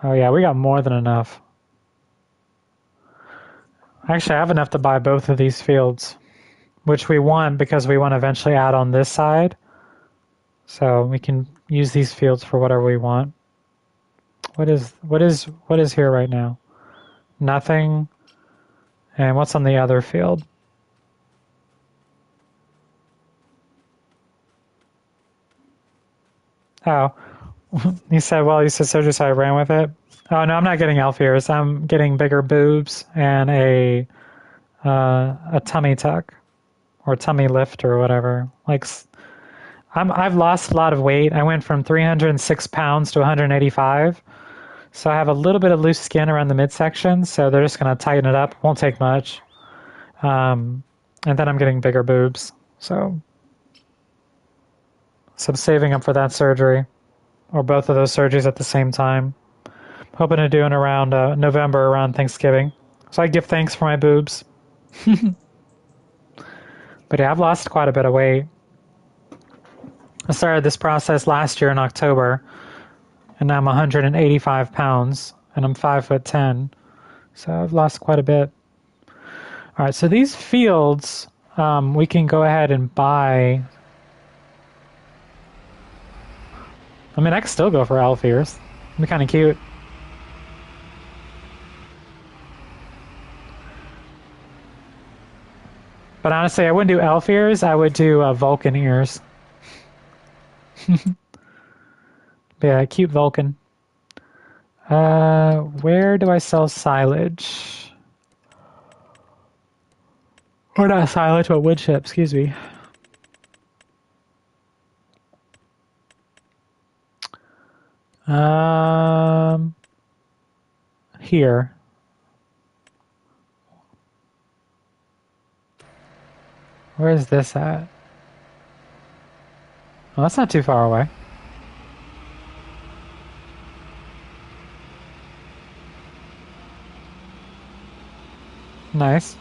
Oh yeah, we got more than enough. Actually, I have enough to buy both of these fields, which we want because we want to eventually add on this side. So we can use these fields for whatever we want. What is here right now? Nothing. And what's on the other field? Oh, you said surgery, so I ran with it. Oh no, I'm not getting elf ears. I'm getting bigger boobs and a tummy tuck or tummy lift or whatever. Like, I've lost a lot of weight. I went from 306 pounds to 185. So I have a little bit of loose skin around the midsection. So they're just going to tighten it up. Won't take much. And then I'm getting bigger boobs. So I'm saving up for that surgery, or both of those surgeries at the same time. Hoping to do it around November, around Thanksgiving. So I give thanks for my boobs. But yeah, I've lost quite a bit of weight. I started this process last year in October, and now I'm 185 pounds, and I'm 5'10". So I've lost quite a bit. All right, so these fields, we can go ahead and buy. I mean, I could still go for elf ears. It'd be kind of cute. But honestly, I wouldn't do elf ears. I would do Vulcan ears. Yeah, cute Vulcan. Where do I sell silage? Or not silage, but wood chip, excuse me. Here. Where is this at? Well, that's not too far away. Nice.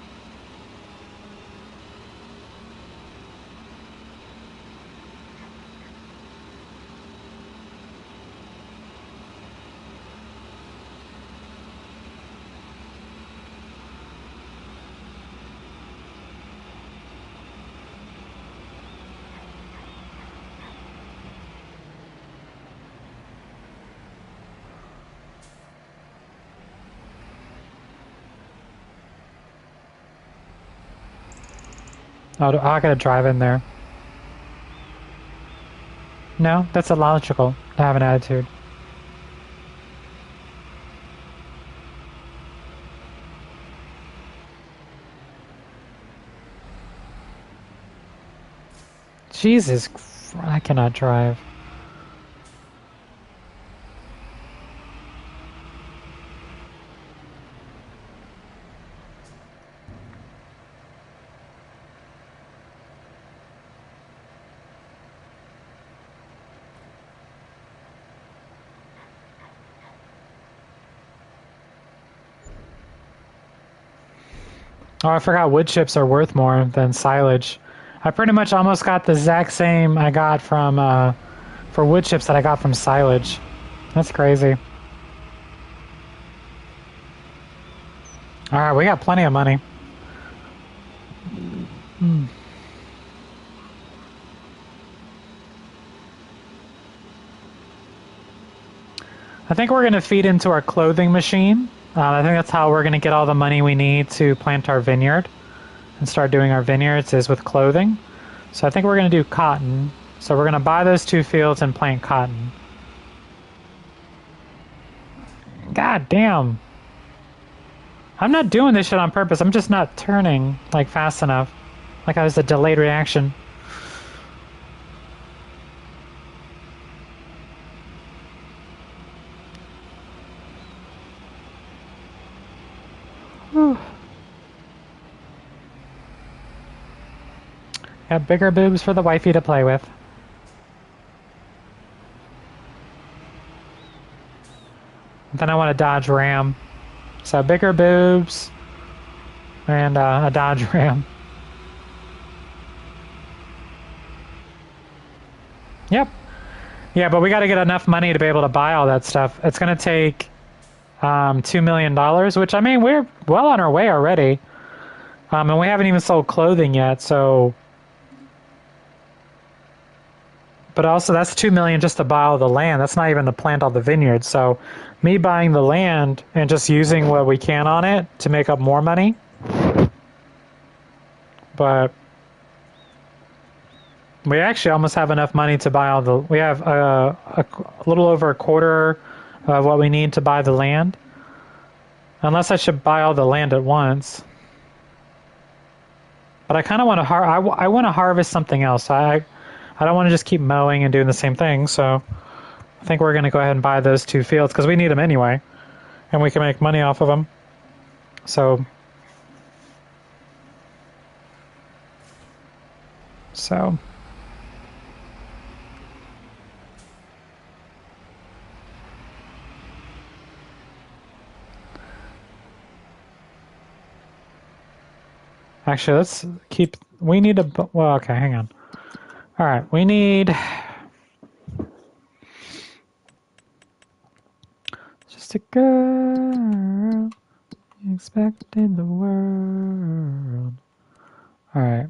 Oh, I gotta drive in there. No, that's illogical to have an attitude. Jesus, I cannot drive. Oh, I forgot wood chips are worth more than silage. I pretty much almost got the exact same I got from for wood chips that I got from silage. That's crazy. All right, we got plenty of money. I think we're going to feed into our clothing machine. I think that's how we're going to get all the money we need to plant our vineyard and start doing our vineyards is with clothing. So I think we're going to do cotton. So we're going to buy those 2 fields and plant cotton. God damn. I'm not doing this shit on purpose. I'm just not turning like fast enough. Like I was a delayed reaction. Whew. Got bigger boobs for the wifey to play with. And then I want a Dodge Ram. So bigger boobs and a Dodge Ram. Yep. Yeah, but we got to get enough money to be able to buy all that stuff. It's going to take $2 million, which, I mean, we're well on our way already. And we haven't even sold clothing yet, so... But also, that's $2 million just to buy all the land. That's not even to plant all the vineyards. So, me buying the land and just using what we can on it to make up more money. But we actually almost have enough money to buy all the... We have a little over a quarter of what we need to buy the land. Unless I should buy all the land at once. But I kind of want to I want to harvest something else. I don't want to just keep mowing and doing the same thing. So I think we're going to go ahead and buy those 2 fields because we need them anyway, and we can make money off of them. So actually, let's keep. We need a. Well, okay, hang on. All right, we need just a girl expecting the world. All right,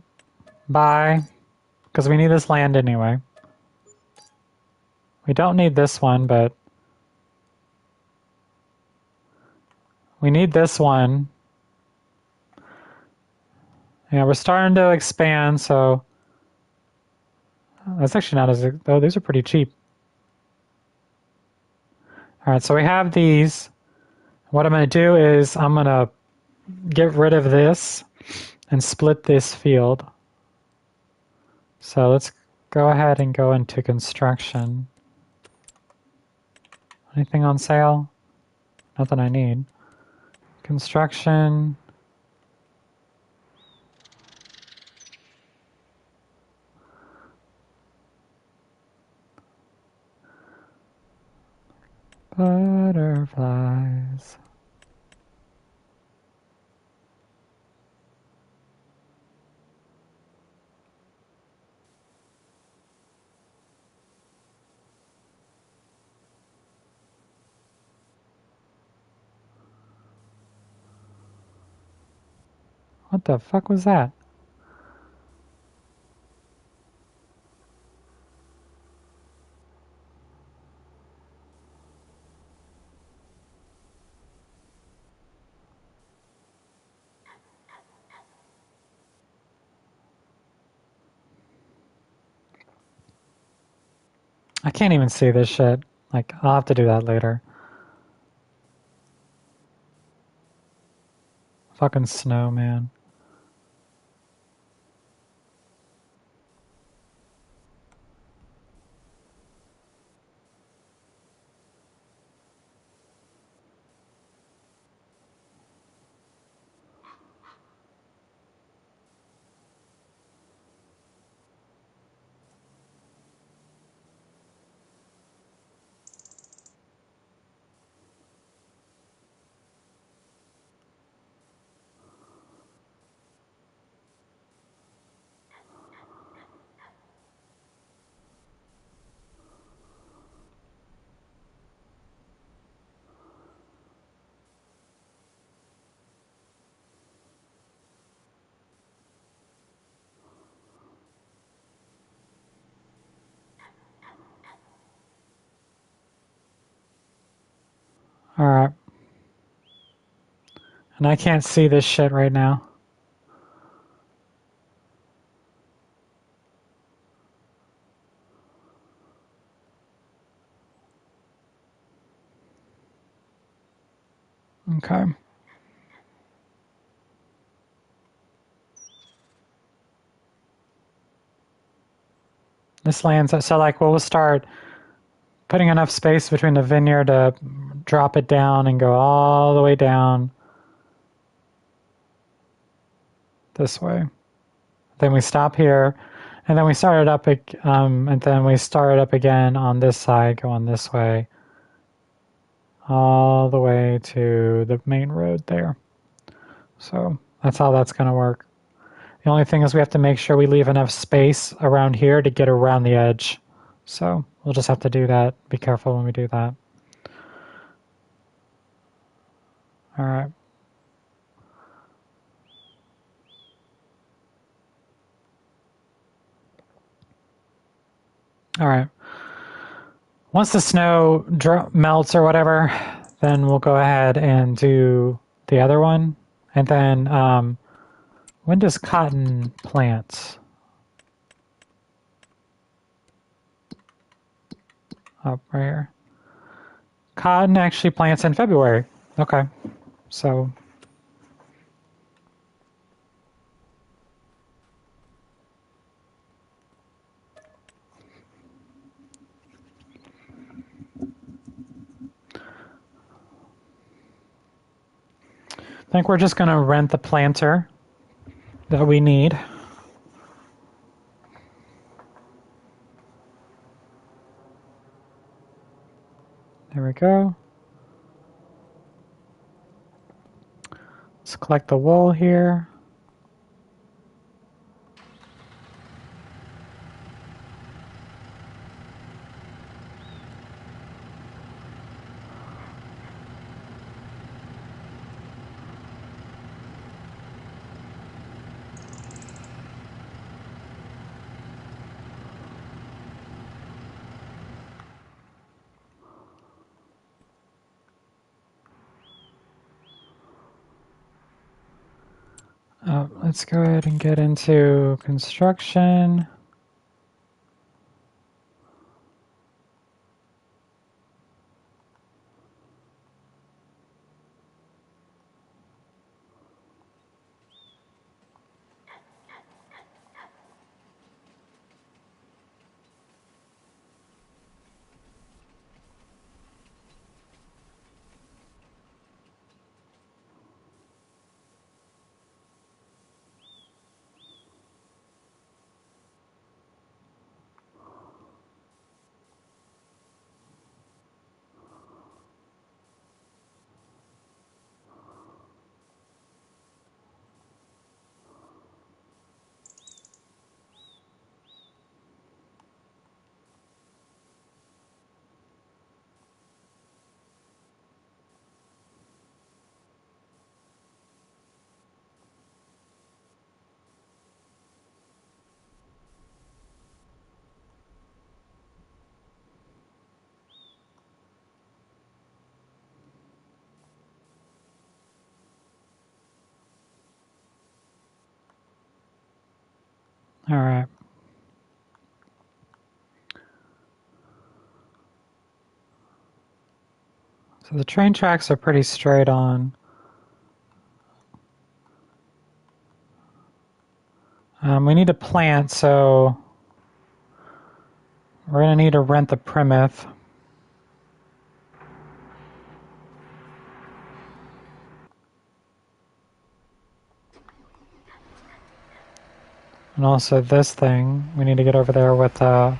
bye, because we need this land anyway. We don't need this one, but we need this one. Yeah, we're starting to expand, so that's actually not as... Oh, these are pretty cheap. All right, so we have these. What I'm going to do is I'm going to get rid of this and split this field. So let's go ahead and go into construction. Anything on sale? Nothing I need. Construction. Butterflies. What the fuck was that? I can't even see this shit. Like, I'll have to do that later. Fucking snow, man. Alright. And I can't see this shit right now. Okay. This lands, so like we'll start putting enough space between the vineyard to drop it down and go all the way down this way. Then we stop here, and then we start it up, and then we start it up again on this side, going this way, all the way to the main road there. So that's how that's going to work. The only thing is we have to make sure we leave enough space around here to get around the edge. So we'll just have to do that. Be careful when we do that. All right. All right. Once the snow melts or whatever, then we'll go ahead and do the other one. And then when does cotton plant? Up right here. Cotton actually plants in February. Okay. So I think we're just going to rent the planter that we need. There we go. Let's collect the wool here. Let's go ahead and get into construction. All right. So the train tracks are pretty straight on. We need to plant, so we're going to need to rent the Plymouth. And also this thing, we need to get over there with a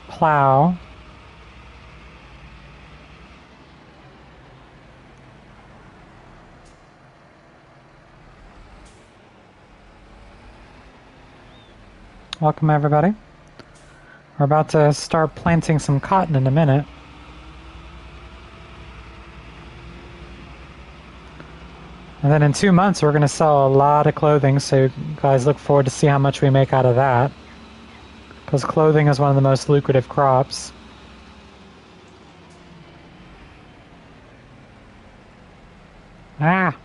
plow. Welcome everybody. We're about to start planting some cotton in a minute. And then in 2 months we're going to sell a lot of clothing, so you guys look forward to see how much we make out of that. Because clothing is one of the most lucrative crops. Ah!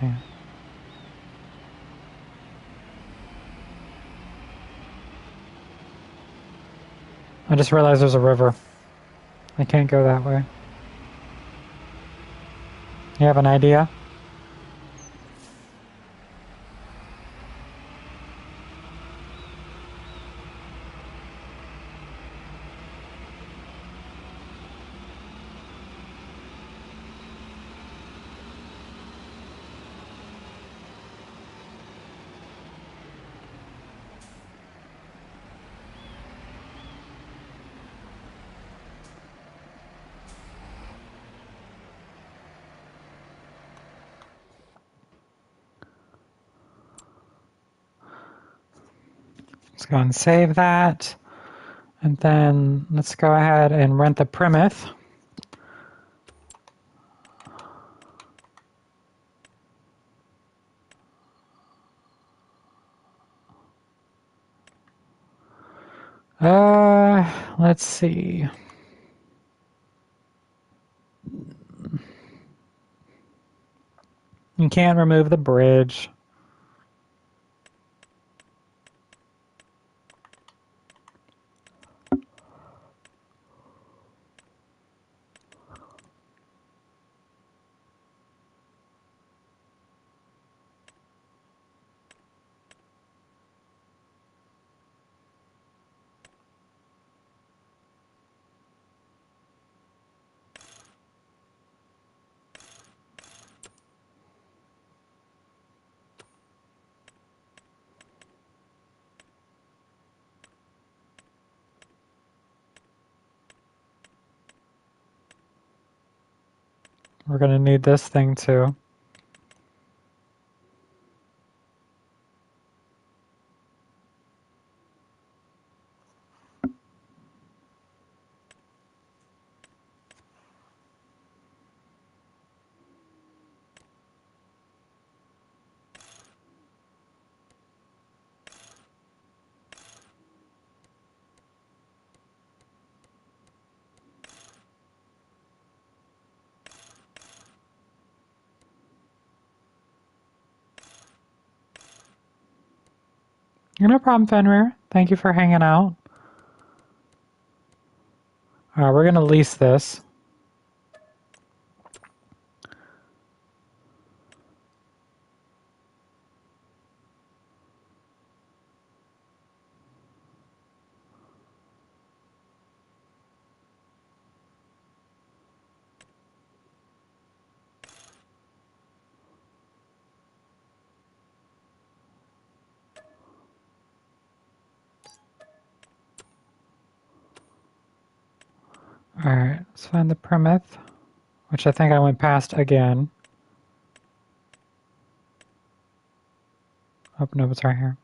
Yeah. I just realized there's a river. I can't go that way. You have an idea? Let's go and save that. And then let's go ahead and rent the Plymouth. Let's see. You can't remove the bridge. We're going to need this thing too. No problem, Fenrir. Thank you for hanging out. All right, we're going to lease this. All right, let's find the Plymouth, which I think I went past again. Oh, no, it's right here.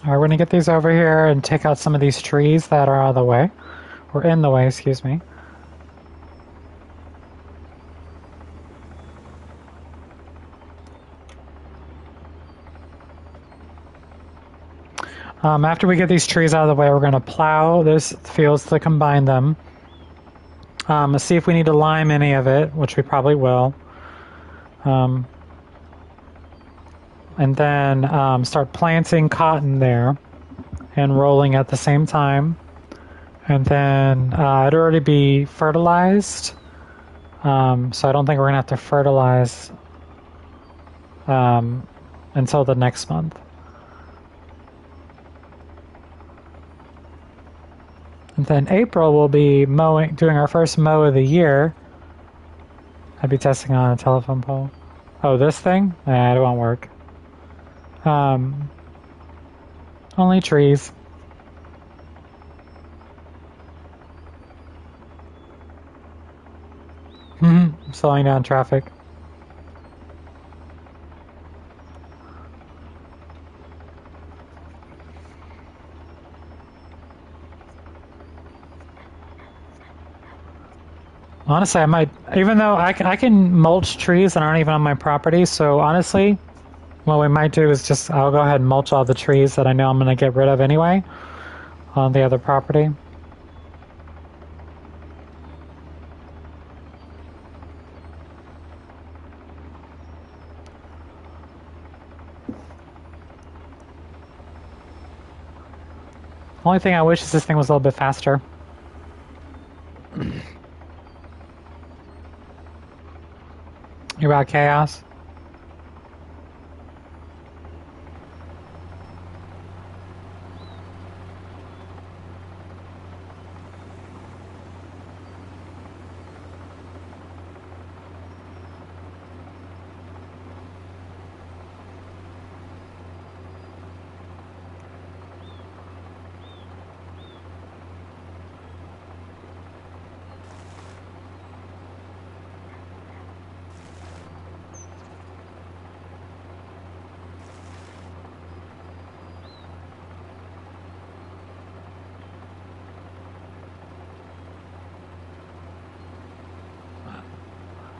Alright, we're gonna get these over here and take out some of these trees that are out of the way. Or in the way, excuse me. After we get these trees out of the way, we're going to plow those fields to combine them. Let's see if we need to lime any of it, which we probably will. And then start planting cotton there and rolling at the same time. And then it'd already be fertilized. So I don't think we're going to have to fertilize until the next month. And then April we'll be doing our first mow of the year. I'd be testing on a telephone pole. Oh, this thing? Nah, it won't work. Only trees. Slowing down traffic. Honestly, I might, even though I can mulch trees that aren't even on my property, so honestly, what we might do is just, I'll go ahead and mulch all the trees that I know I'm going to get rid of anyway on the other property. Only thing I wish is this thing was a little bit faster. You're about chaos?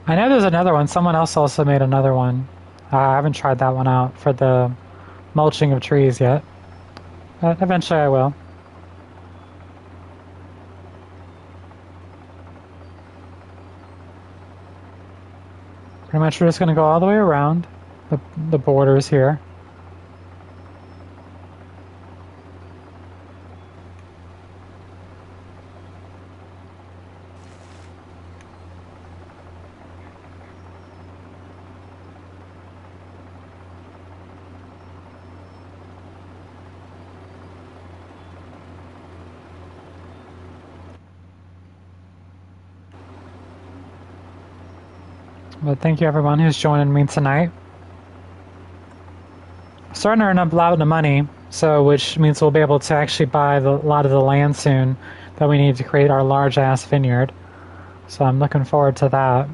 I know there's another one. Someone else also made another one. I haven't tried that one out for the mulching of trees yet. But eventually I will. Pretty much we're just going to go all the way around the borders here. But thank you everyone who's joining me tonight. Starting to earn up a lot of money, so which means we'll be able to actually buy a lot of the land soon that we need to create our large ass vineyard. So I'm looking forward to that.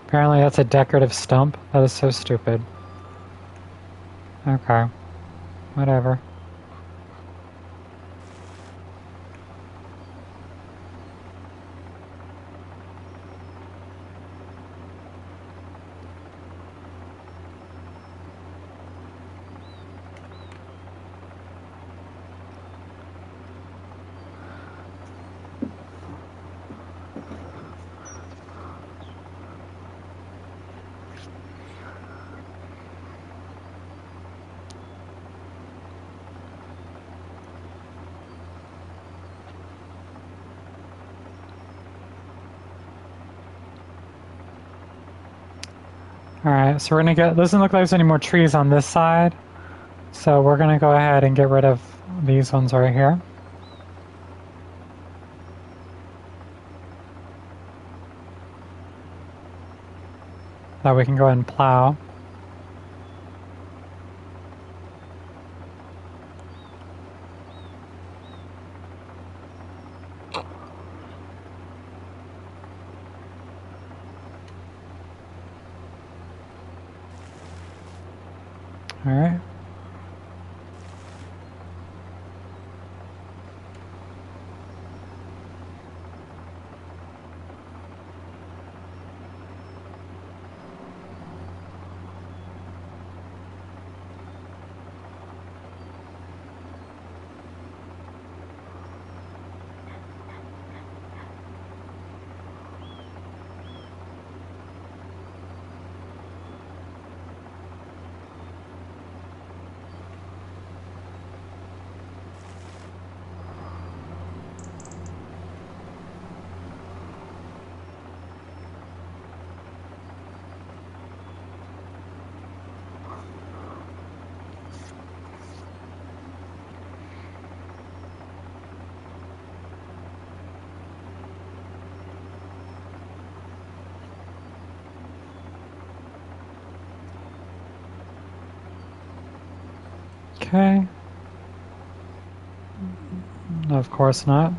Apparently that's a decorative stump. That is so stupid. Okay. Whatever. Alright, so we're gonna get, doesn't look like there's any more trees on this side. So we're gonna go ahead and get rid of these ones right here. That we can go ahead and plow. All right. Okay. Of course not.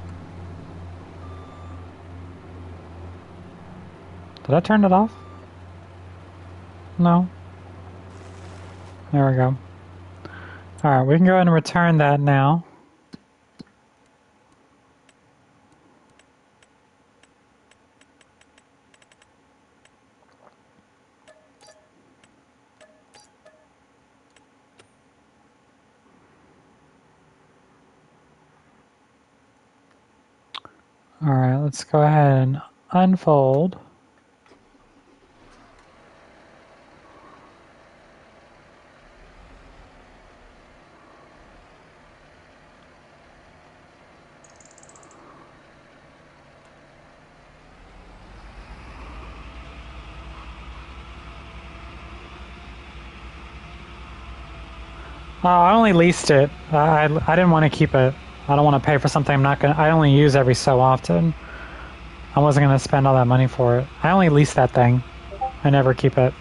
Did I turn it off? No. There we go. Alright, we can go ahead and return that now. Alright, let's go ahead and unfold. Oh, I only leased it. I didn't want to keep it. I don't want to pay for something I only use every so often. I wasn't going to spend all that money for it. I only lease that thing. I never keep it.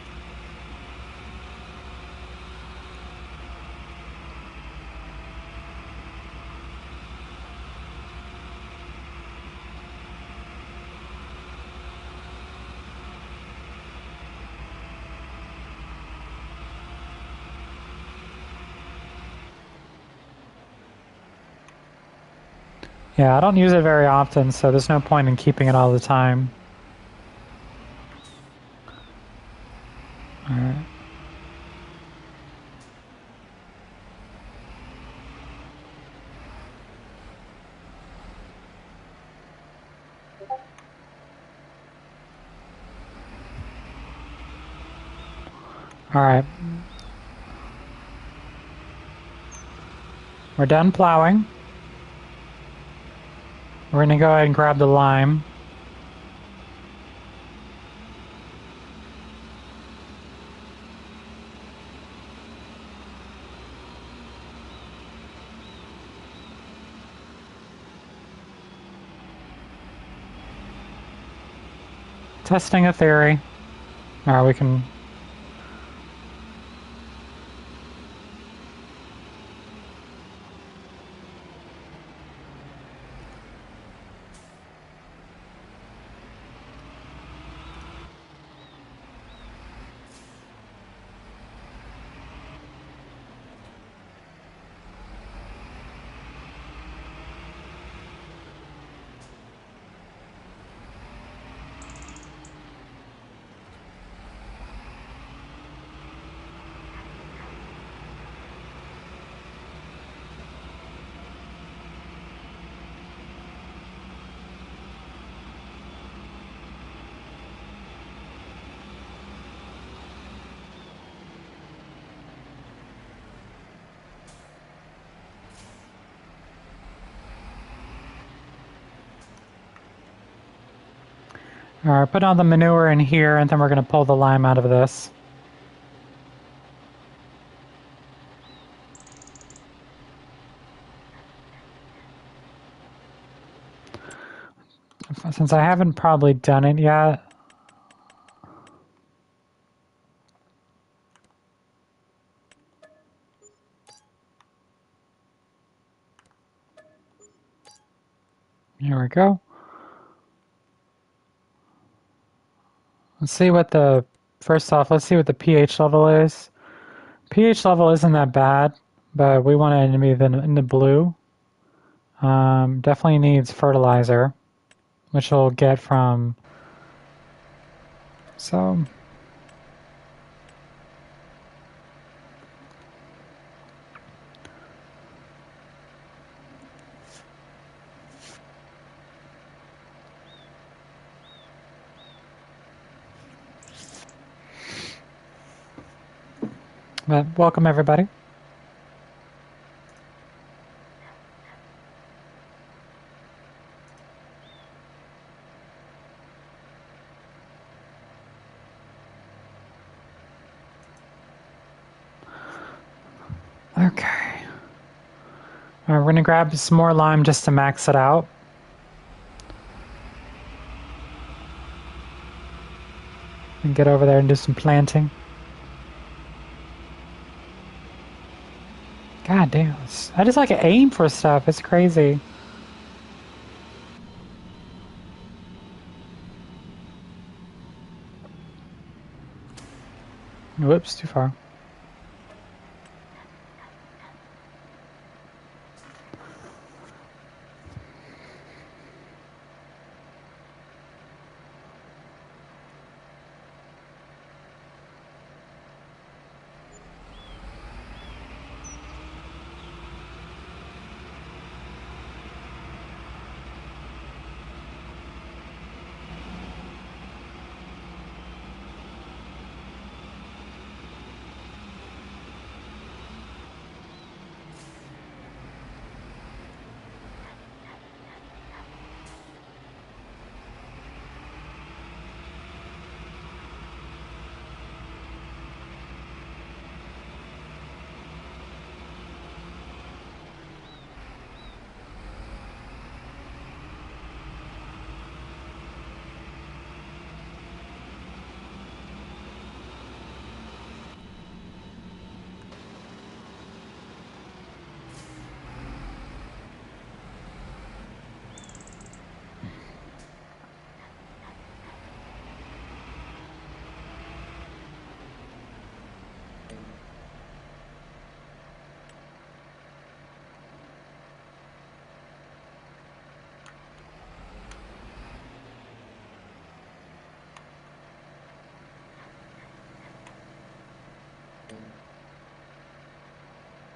Yeah, I don't use it very often, so there's no point in keeping it all the time. Alright. Alright. We're done plowing. We're going to go ahead and grab the lime. Testing a theory. Alright, we can... Alright, put all the manure in here, and then we're going to pull the lime out of this. Since I haven't probably done it yet, Here we go. Let's see what the, first off, let's see what the pH level is. pH level isn't that bad, but we want it to be in the blue. Definitely needs fertilizer, which we'll get from, so, but welcome everybody. Okay. All right, we're gonna grab some more lime just to max it out. And get over there and do some planting. God damn, I just like aim for stuff, it's crazy. Whoops, too far.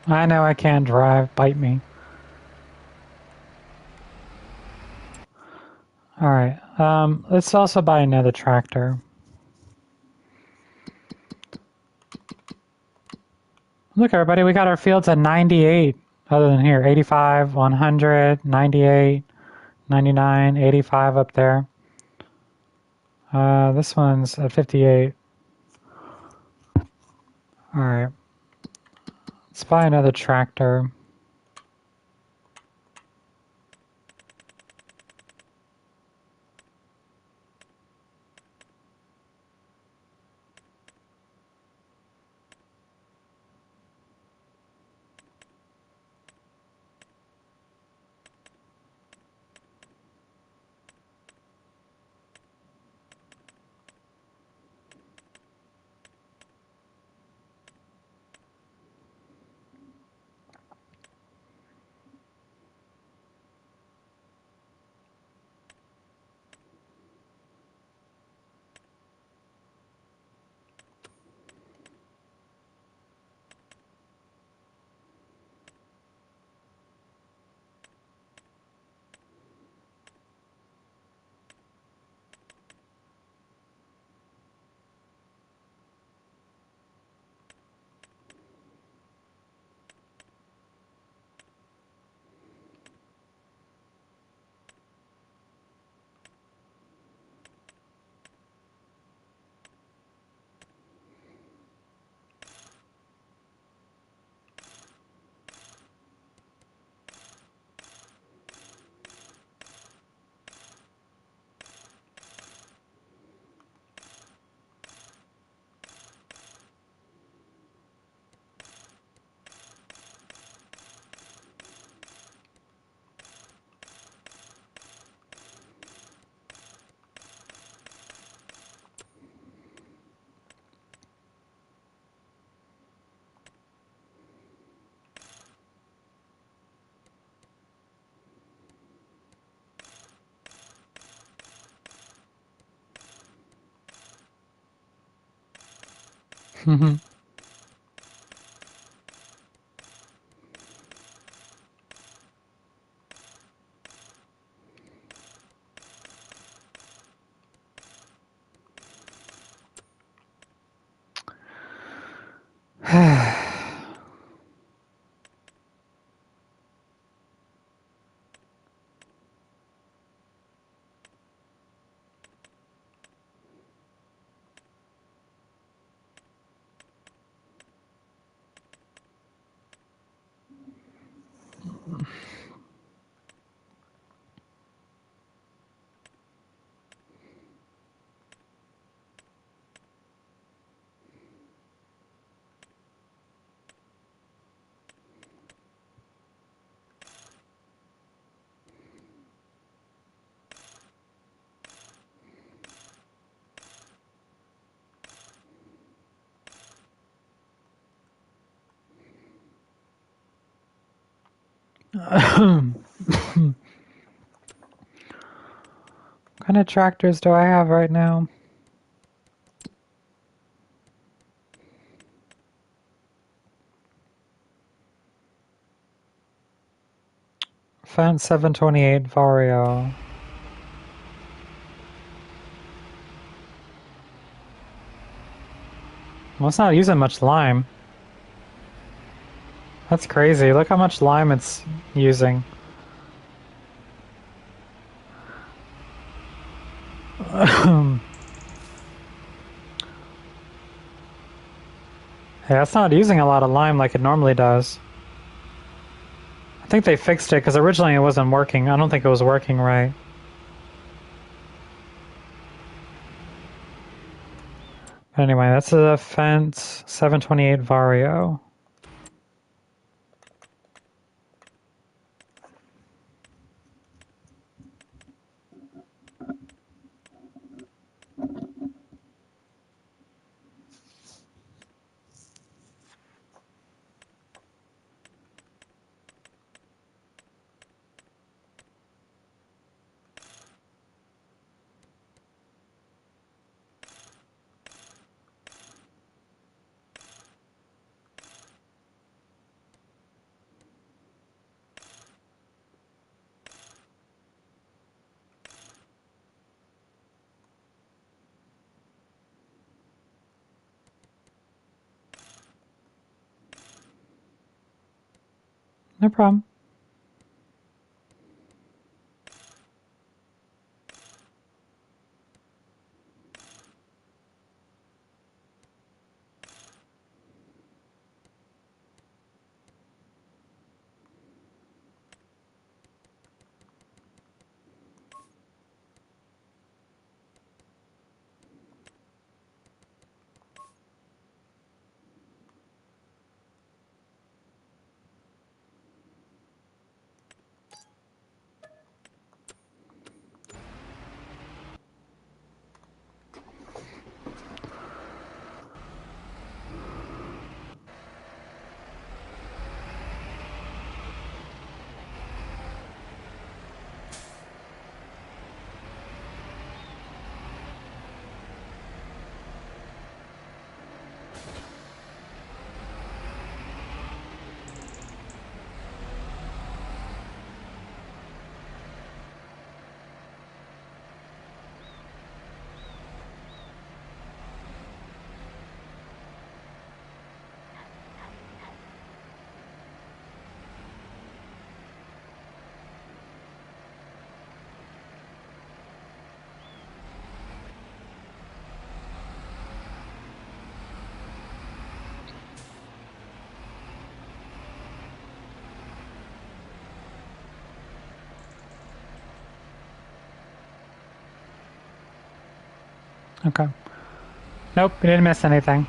I know I can't drive, bite me. Alright, let's also buy another tractor. Look everybody, we got our fields at 98, other than here, 85, 100, 98, 99, 85 up there. This one's at 58. Alright, let's buy another tractor. Mhm. What kind of tractors do I have right now? Fence 728 Vario. Well, it's not using much lime. That's crazy. Look how much lime it's using. Yeah, it's not using a lot of lime like it normally does. I think they fixed it because originally it wasn't working. I don't think it was working right. But anyway, that's a fence 728 Vario. No problem. Okay. Nope, you didn't miss anything.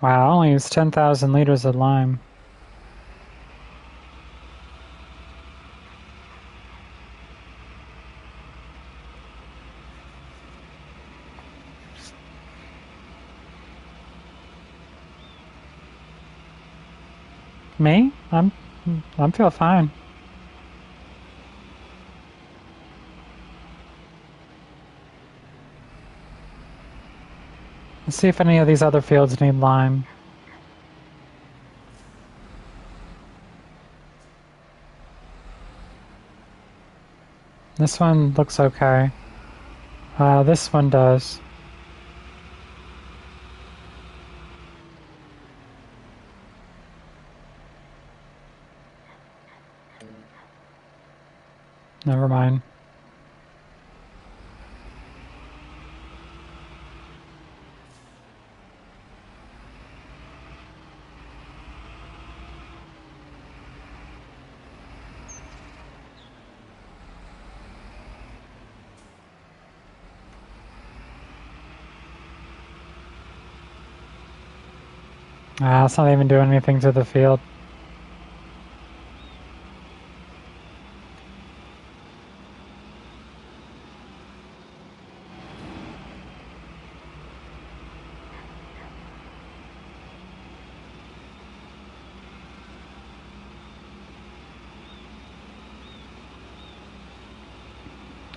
Wow, I only used 10,000 liters of lime. Me? I'm feel fine. Let's see if any of these other fields need lime. This one looks okay. This one does. Never mind. It's not even doing anything to the field.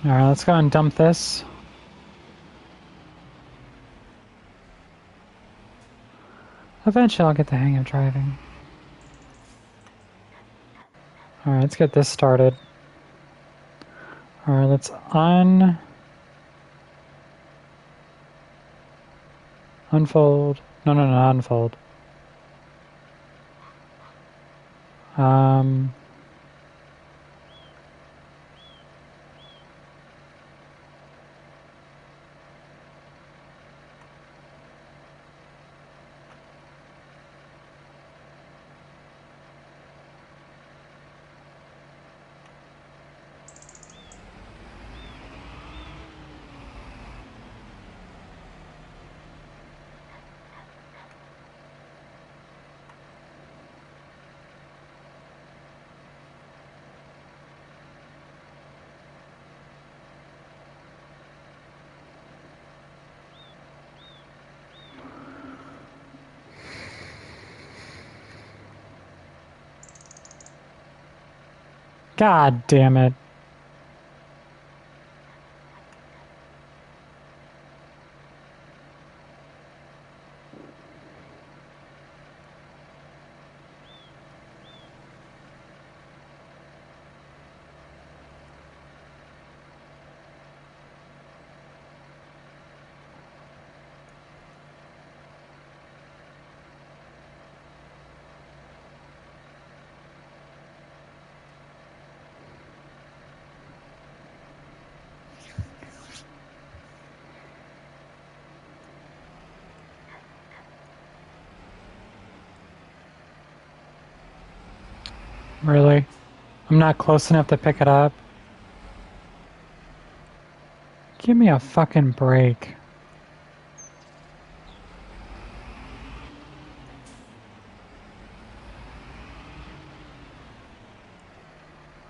Alright, let's go and dump this. Eventually I'll get the hang of driving. Alright, let's get this started. Alright, let's unfold. No, not unfold. God damn it. Really? I'm not close enough to pick it up? Give me a fucking break.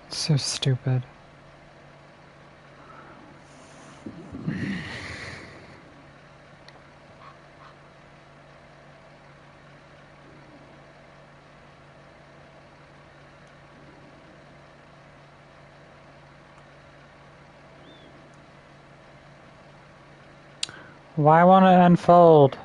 It's so stupid. Why won't it unfold?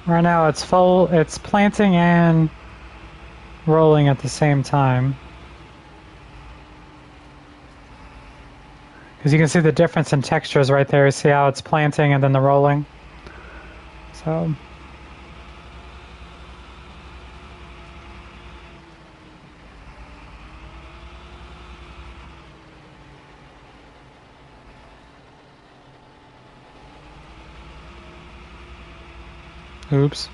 Right now it's full, it's planting and rolling at the same time. Because you can see the difference in textures right there. You see how it's planting and then the rolling. So, oops.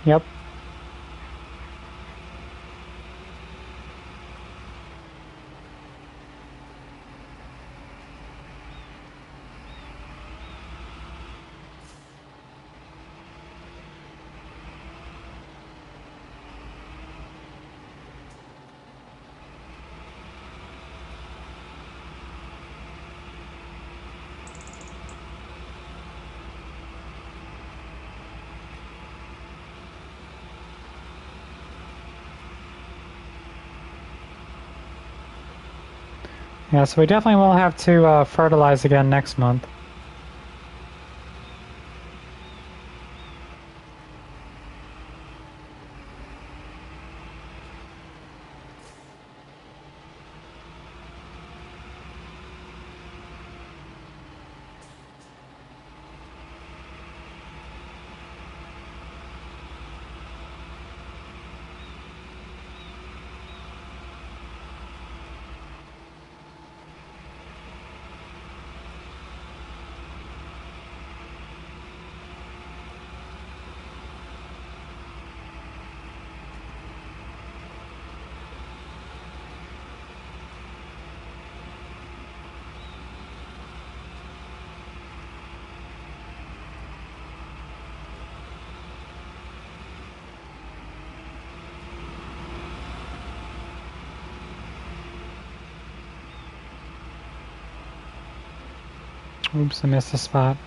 Yep. Yeah, so we definitely will have to fertilize again next month. Oops, I missed a spot.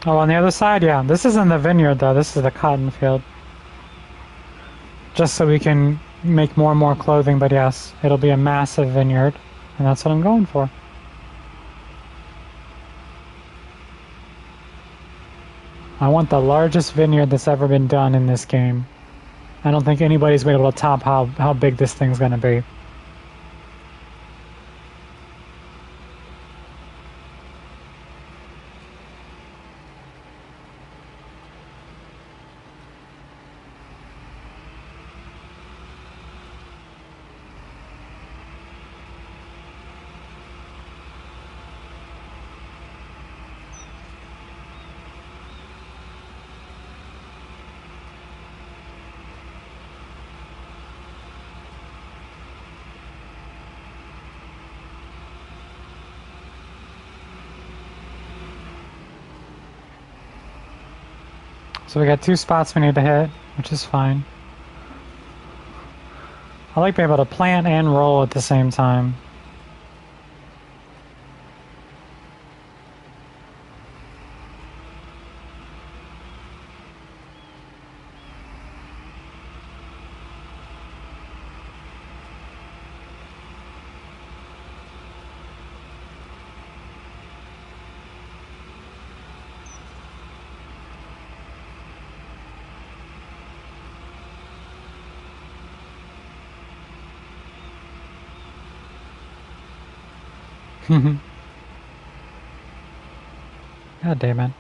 Oh, on the other side, yeah. This isn't the vineyard, though. This is the cotton field. Just so we can make more and more clothing, but yes, it'll be a massive vineyard, and that's what I'm going for. I want the largest vineyard that's ever been done in this game. I don't think anybody's been able to top how big this thing's going to be. So we got 2 spots we need to hit, which is fine. I like being able to plant and roll at the same time. God damn it.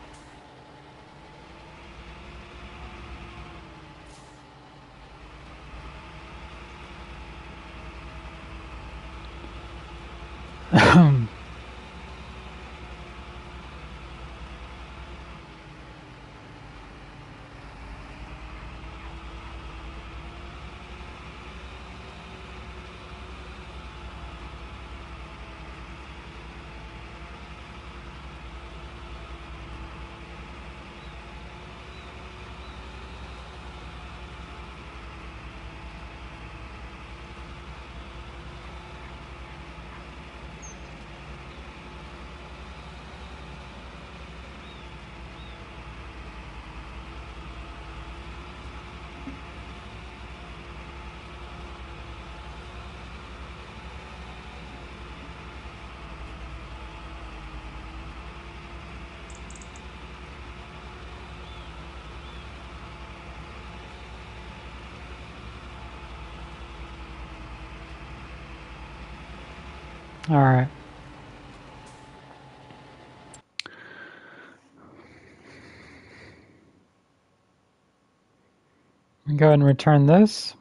All right. Go ahead and return this.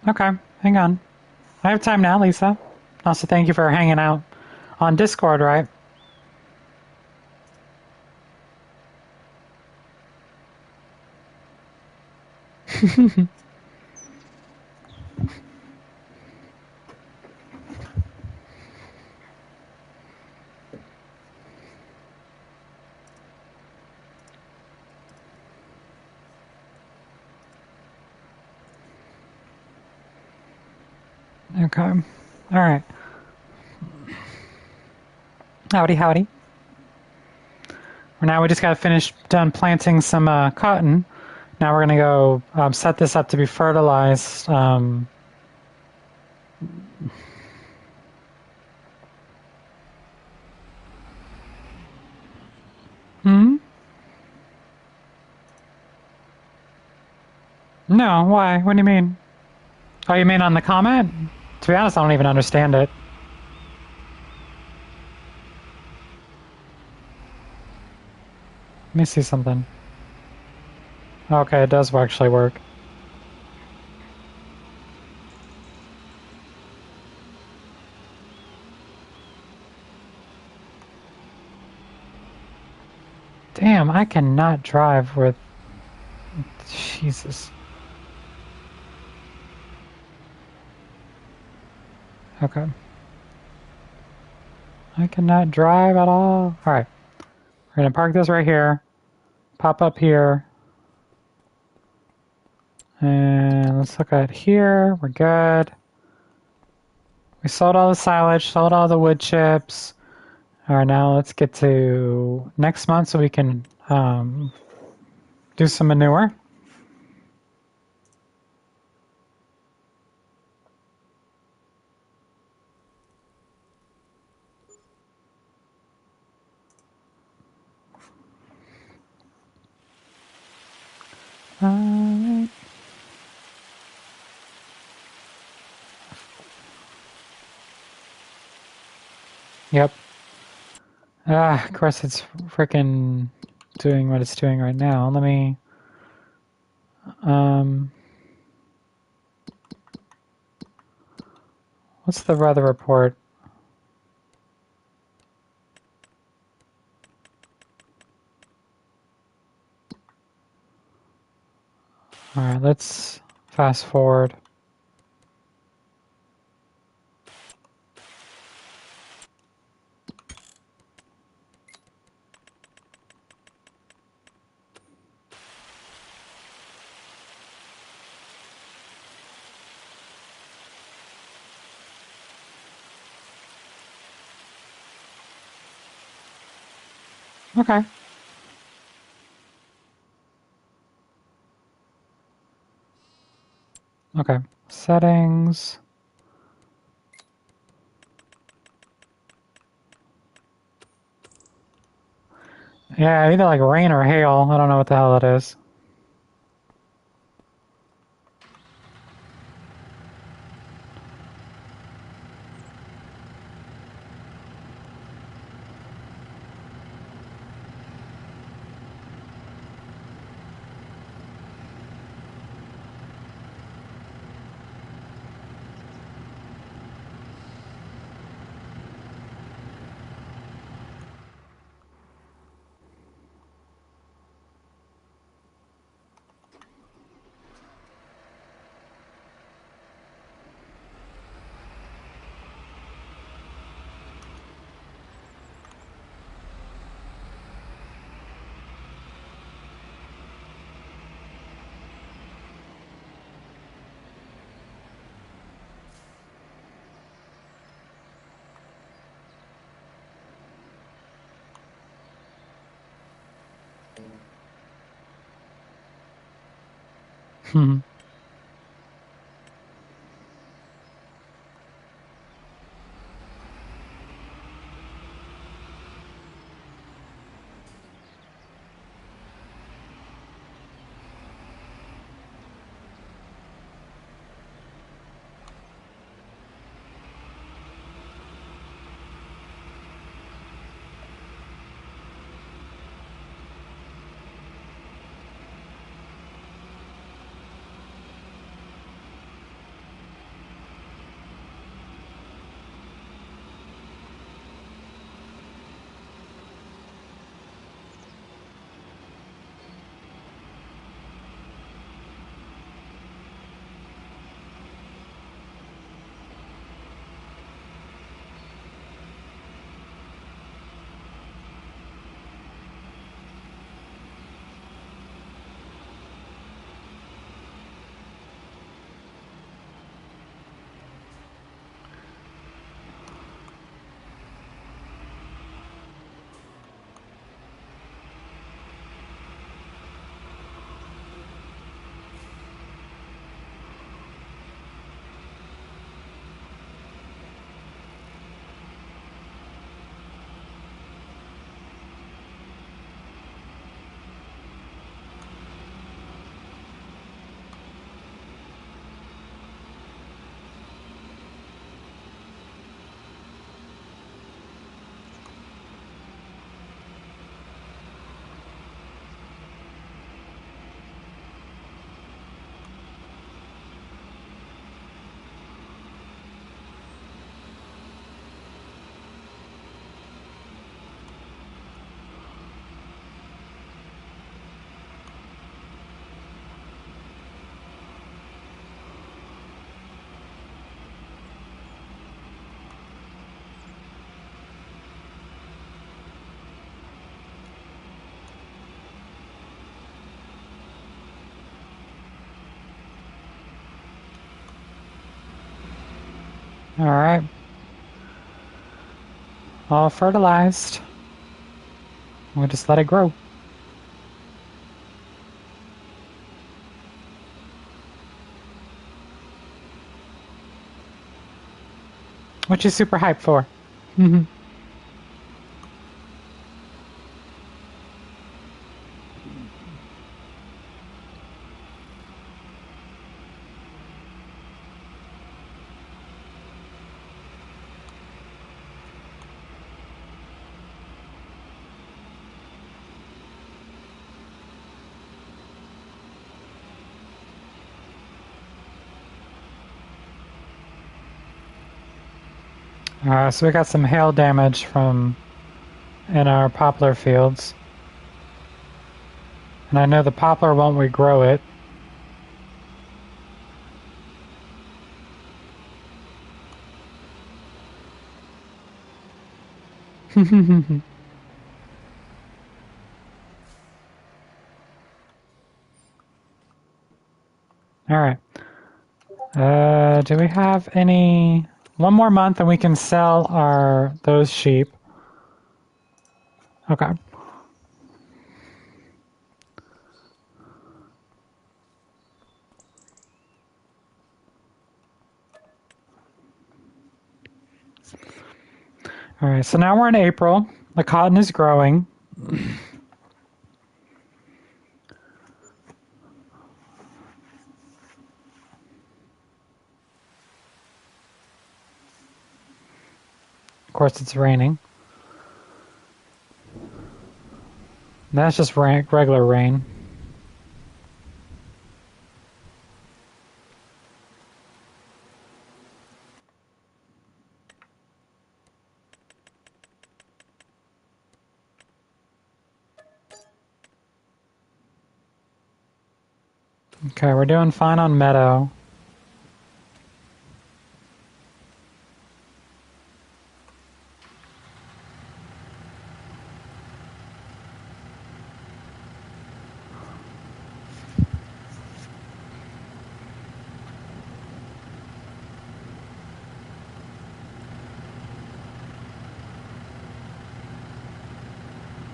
Okay, hang on. I have time now, Lisa. Also, thank you for hanging out on Discord, right? Okay. All right. Howdy, howdy. Now we just got finished done planting some cotton. Now we're gonna go set this up to be fertilized. Hmm? No, why? What do you mean? Oh, you mean on the comment? To be honest, I don't even understand it. Let me see something. Okay, it does actually work. Damn, I cannot drive with... Jesus. Okay. I cannot drive at all. Alright. We're gonna park this right here. Pop up here. And let's look at here. We're good. We sold all the silage, sold all the wood chips. Alright, now let's get to next month so we can do some manure. Alright. Yep. Of course it's freaking doing what it's doing right now. Let me... what's the weather report? Alright, let's fast forward. Okay. Okay. Settings. Yeah, either like rain or hail. I don't know what the hell it is. Hmm. Alright. All fertilized. We'll just let it grow. What you super hyped for? So we got some hail damage from in our poplar fields. And I know the poplar won't regrow it. Alright. Do we have any... One more month and we can sell those sheep. Okay. Alright, so now we're in April. The cotton is growing. Of course, it's raining. That's just regular rain. Okay, we're doing fine on meadow.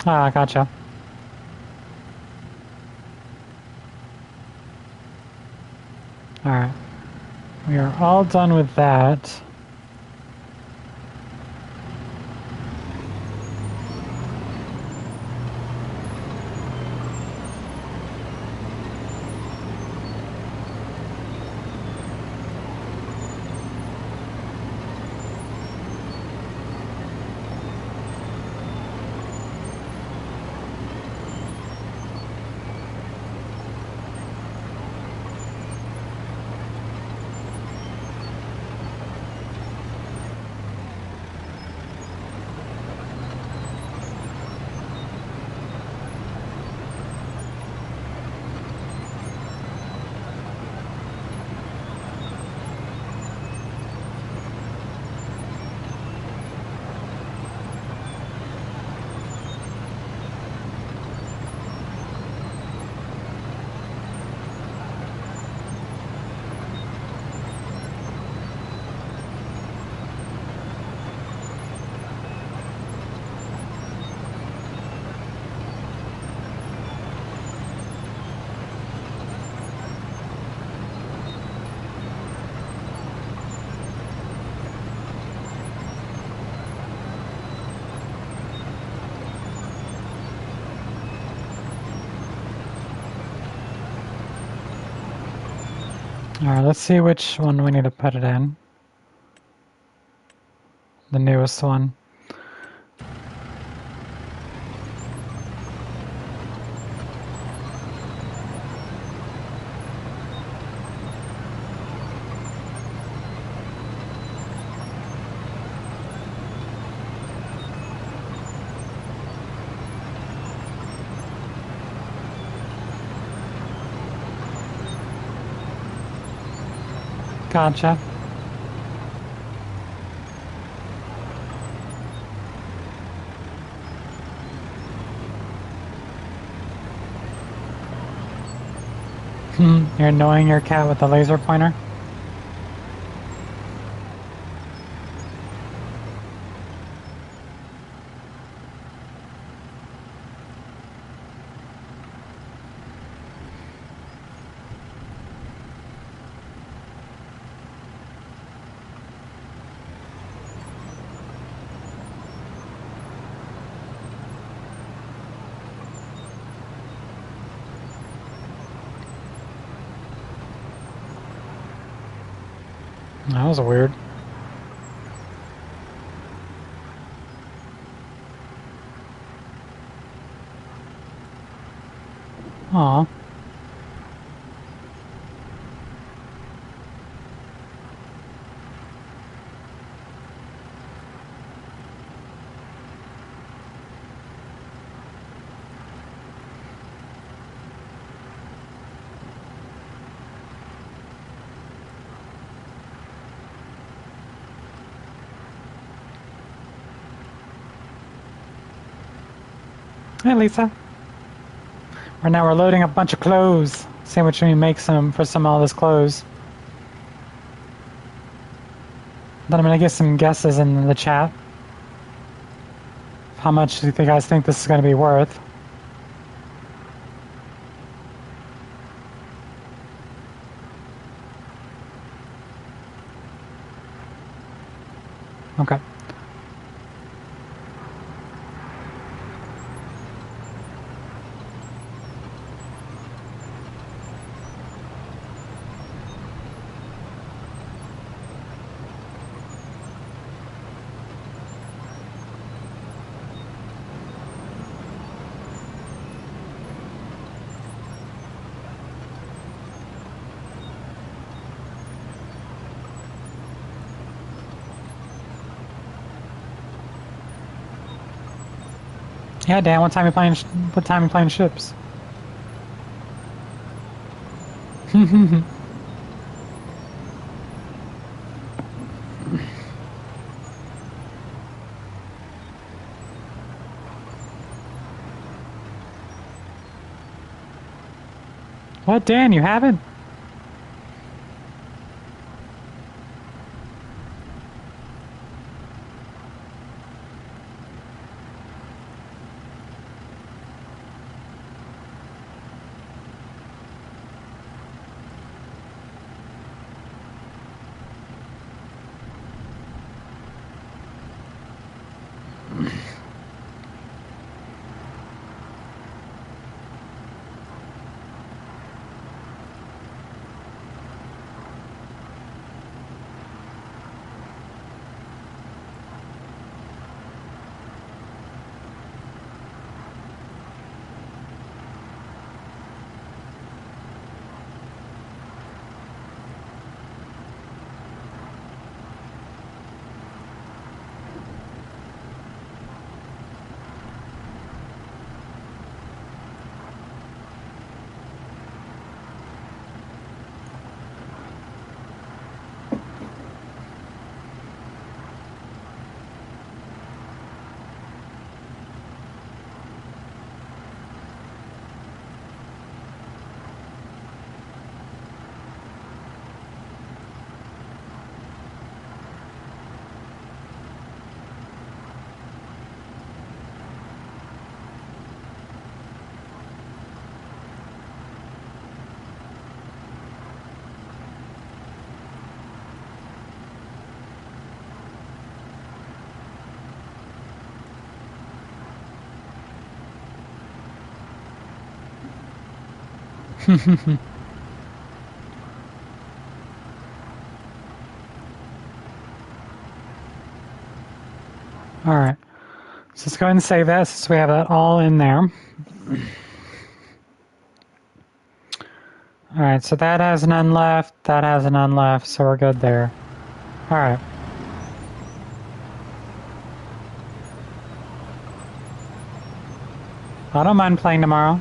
Ah, gotcha. Alright. We are all done with that. Alright, let's see which one we need to put it in. The newest one. Gotcha. You're annoying your cat with the laser pointer? That was weird. Aw. Hey, Lisa. Right now we're loading a bunch of clothes. See what we make some for some of all this clothes. Then I'm gonna get some guesses in the chat. How much do you guys think this is gonna be worth? Okay. Yeah, Dan. What time you playing? What time you playing ships? What, Dan? You haven't? All right. So let's go ahead and save this so we have that all in there. All right. So that has none left. That has none left. So we're good there. All right. I don't mind playing tomorrow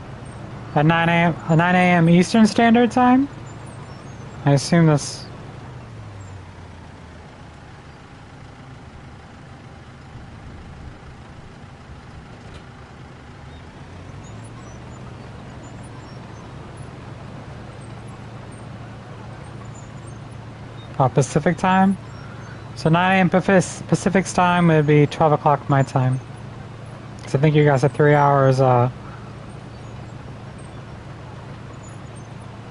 at 9 a.m. 9 a.m. Eastern Standard Time. I assume this. Pacific time. So 9 a.m. Pacific's time would be 12 o'clock my time. So I think you guys are 3 hours.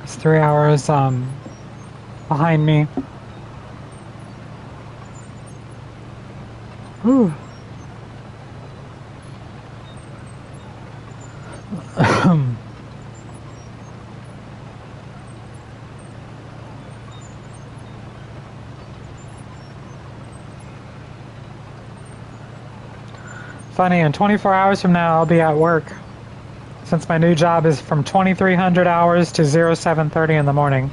It's 3 hours behind me. Ooh. Funny, in 24 hours from now, I'll be at work. Since my new job is from 2300 hours to 0730 in the morning.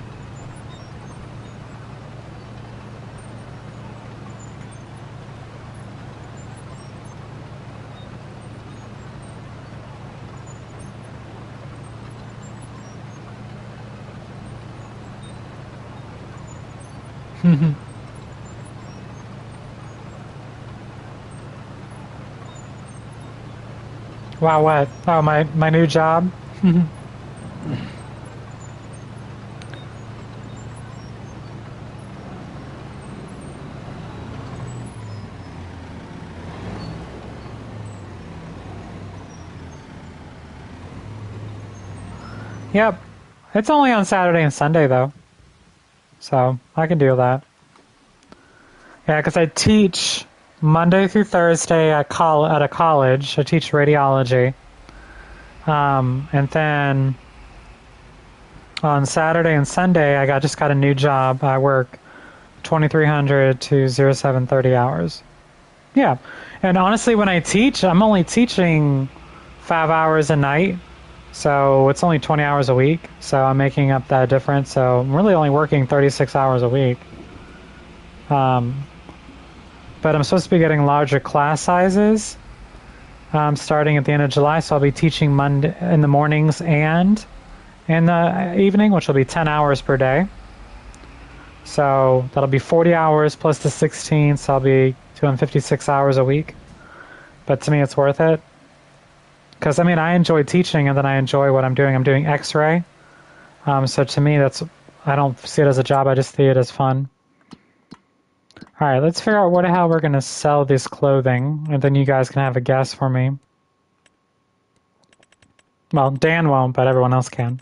Wow, what? Oh, my new job? Yep. It's only on Saturday and Sunday, though. So, I can do that. Yeah, because I teach Monday through Thursday at a college. I teach radiology. And then on Saturday and Sunday, just got a new job. I work 2300 to 0730 hours. Yeah. And honestly, when I teach, I'm only teaching 5 hours a night. So it's only 20 hours a week. So I'm making up that difference. So I'm really only working 36 hours a week. But I'm supposed to be getting larger class sizes starting at the end of July. So I'll be teaching Monday in the mornings and in the evening, which will be 10 hours per day. So that'll be 40 hours plus the 16. So I'll be doing 56 hours a week. But to me, it's worth it. Because, I mean, I enjoy teaching and then I enjoy what I'm doing. I'm doing x-ray. So to me, I don't see it as a job. I just see it as fun. All right, let's figure out how we're going to sell this clothing. And then you guys can have a guess for me. Well, Dan won't, but everyone else can.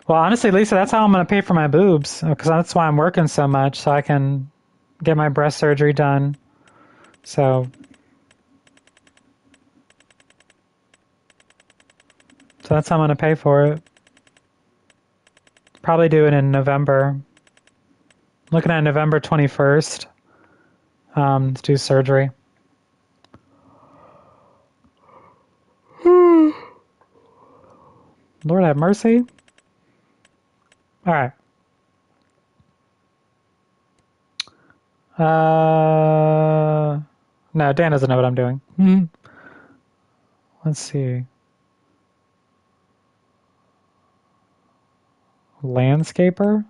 Well, honestly, Lisa, that's how I'm going to pay for my boobs. Because that's why I'm working so much. So I can get my breast surgery done. So that's how I'm going to pay for it. Probably do it in November. Looking at November 21st to do surgery. Lord have mercy. All right. No, Dan doesn't know what I'm doing. Let's see. Landscaper?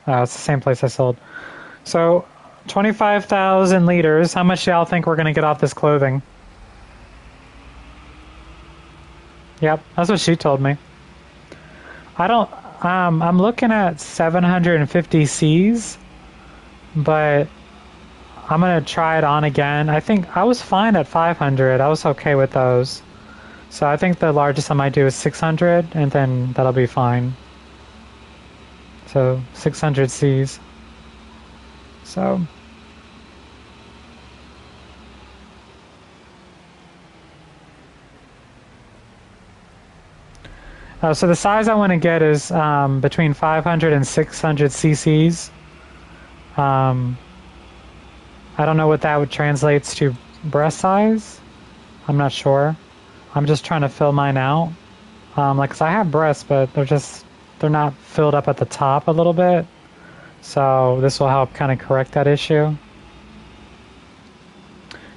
Oh, it's the same place I sold. So, 25,000 liters. How much do y'all think we're going to get off this clothing? Yep, that's what she told me. I'm looking at 750 Cs, but I'm going to try it on again. I think I was fine at 500. I was okay with those. So I think the largest I might do is 600, and then that'll be fine. So 600 Cs. So so the size I want to get is between 500 and 600 cc's. I don't know what that would translates to breast size. I'm not sure. I'm just trying to fill mine out. Like, 'cause I have breasts, but they're not filled up at the top a little bit. So this will help kind of correct that issue.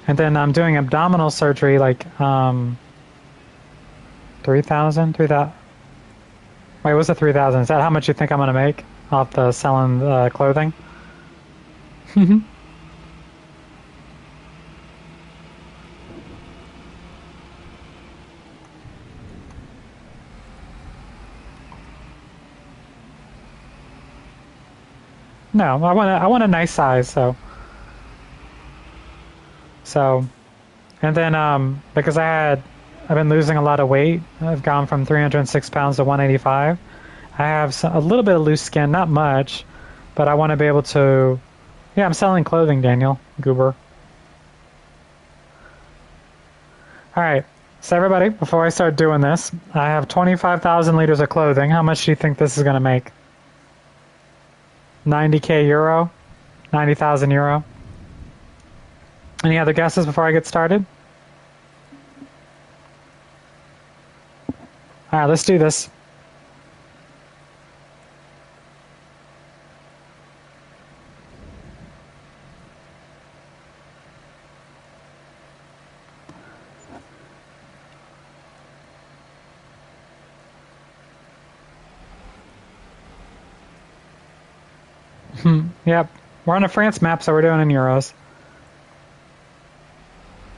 And then I'm doing abdominal surgery, like 3,000. Wait, what's the 3,000? Is that how much you think I'm gonna make off the selling clothing? No, I want a nice size, so, and then because I've been losing a lot of weight. I've gone from 306 pounds to 185. I have a little bit of loose skin, not much, but I want to be able to. Yeah, I'm selling clothing, Daniel Goober. All right, so everybody, before I start doing this, I have 25,000 liters of clothing. How much do you think this is going to make? 90k euro, 90,000 euro. Any other guesses before I get started? All right, let's do this. Yep, we're on a France map, so we're doing in euros.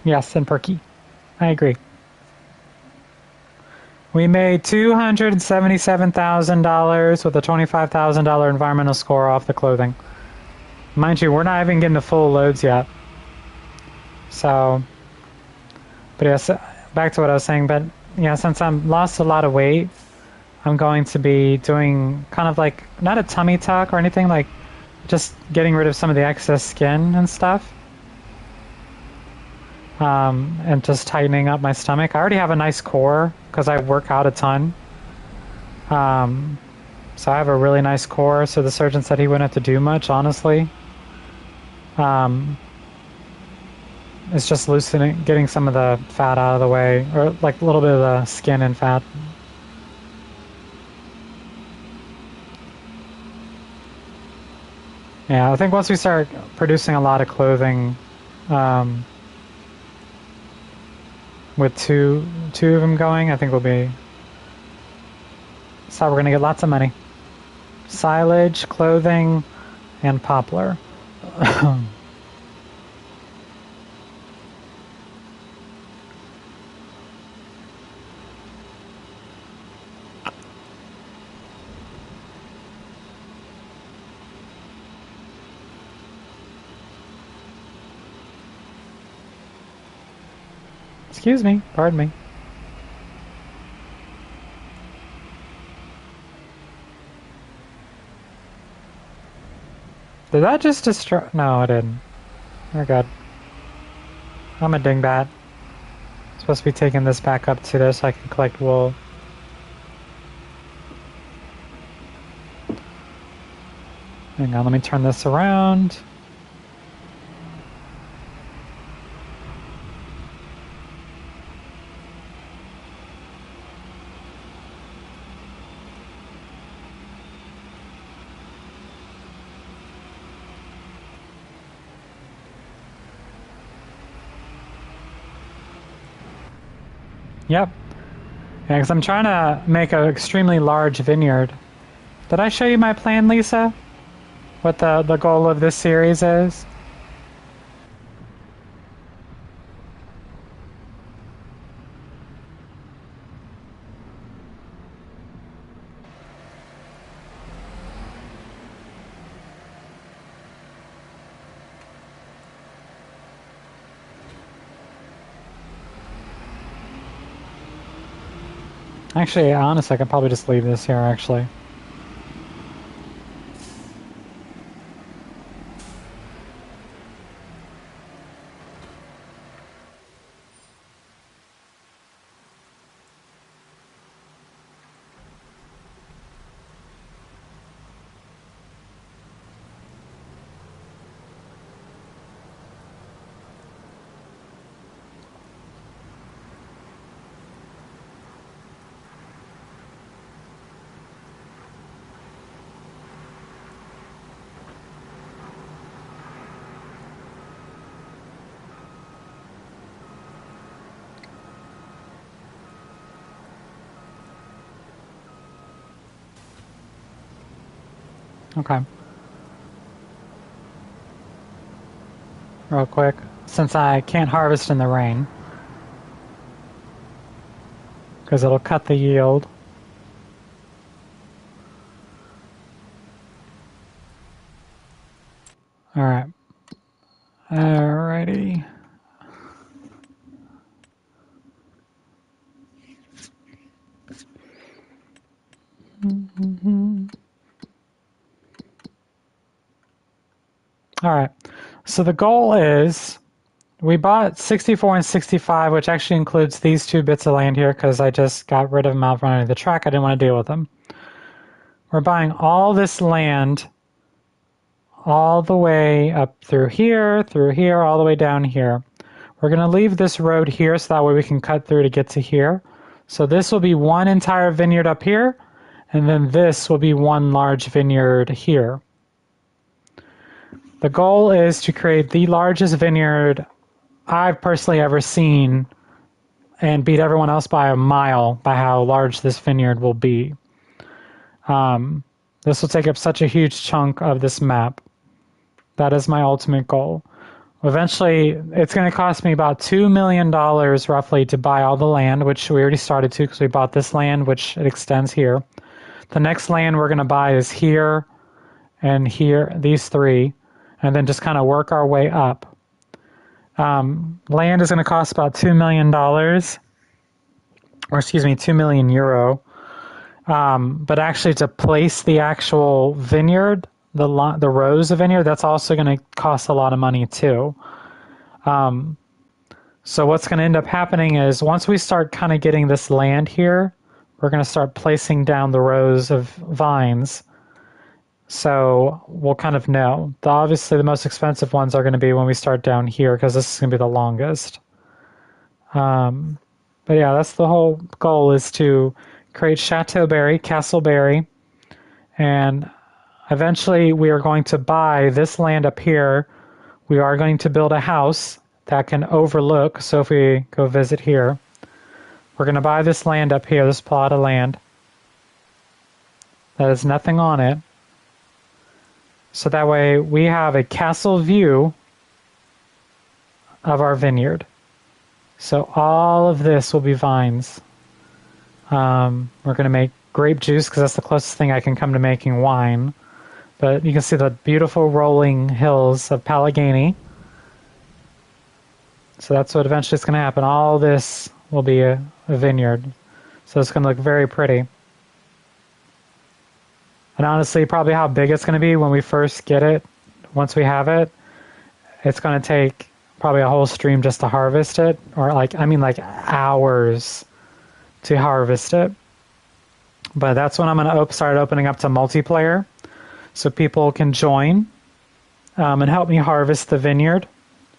Yes, and Perky. I agree. We made $277,000 with a $25,000 environmental score off the clothing. Mind you, we're not even getting the full loads yet. So, but yes, back to what I was saying. But yeah, since I'm lost a lot of weight, I'm going to be doing kind of like, not a tummy tuck or anything, like just getting rid of some of the excess skin and stuff. And just tightening up my stomach. I already have a nice core because I work out a ton. So I have a really nice core. So the surgeon said he wouldn't have to do much, honestly. It's just loosening, getting some of the fat out of the way, or like a little bit of the skin and fat. Yeah, I think once we start producing a lot of clothing, with two of them going, I think we'll be. So we're gonna get lots of money. Silage, clothing, and poplar. Excuse me, pardon me. Did that just destroy? No, it didn't. We're good. I'm a dingbat. Supposed to be taking this back up to there so I can collect wool. Hang on, let me turn this around. Yep. Yeah, because I'm trying to make an extremely large vineyard. Did I show you my plan, Lisa? What the goal of this series is? Actually, honestly, I could probably just leave this here, actually. Okay. Real quick, since I can't harvest in the rain, because it'll cut the yield. All right. Alrighty. All right. So the goal is we bought 64 and 65, which actually includes these two bits of land here because I just got rid of them out from under the track. I didn't want to deal with them. We're buying all this land all the way up through here, all the way down here. We're going to leave this road here so that way we can cut through to get to here. So this will be one entire vineyard up here, and then this will be one large vineyard here. The goal is to create the largest vineyard I've personally ever seen and beat everyone else by a mile by how large this vineyard will be. This will take up such a huge chunk of this map. That is my ultimate goal. Eventually, it's going to cost me about $2 million roughly to buy all the land, which we already started to because we bought this land, which it extends here. The next land we're going to buy is here and here, these three, and then just kind of work our way up. Land is going to cost about $2 million, or excuse me, 2 million euro. But actually to place the actual vineyard, the rows of vineyard, that's also going to cost a lot of money too. So what's going to end up happening is once we start kind of getting this land here, we're going to start placing down the rows of vines. So we'll kind of know. Obviously the most expensive ones are going to be when we start down here because this is going to be the longest. But yeah, that's the whole goal, is to create Chateau Berry, Castle Berry, and eventually we are going to buy this land up here. We are going to build a house that can overlook, so if we go visit here, we're going to buy this land up here, this plot of land that has nothing on it, so that way we have a castle view of our vineyard. So all of this will be vines. We're going to make grape juice because that's the closest thing I can come to making wine. But you can see the beautiful rolling hills of Pallegani. So that's what eventually is going to happen. All this will be a vineyard. So it's going to look very pretty. And honestly, probably how big it's going to be when we first get it, once we have it, it's going to take probably a whole stream just to harvest it. Or like hours to harvest it. But that's when I'm going to start opening up to multiplayer, so people can join and help me harvest the vineyard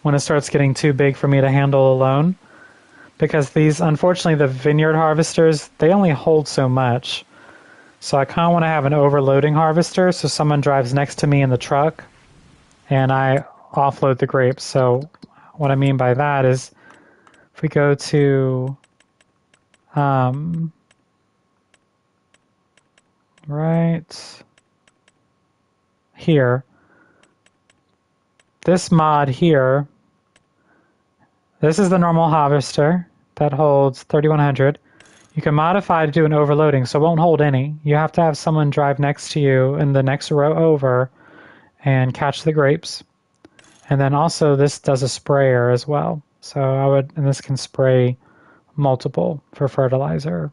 when it starts getting too big for me to handle alone. Because these, unfortunately, the vineyard harvesters, they only hold so much. So I kind of want to have an overloading harvester, so someone drives next to me in the truck and I offload the grapes. So what I mean by that is if we go to right here, this mod here, this is the normal harvester that holds 3100. You can modify to do an overloading, so it won't hold any. You have to have someone drive next to you in the next row over and catch the grapes. And then also this does a sprayer as well. So and this can spray multiple for fertilizer.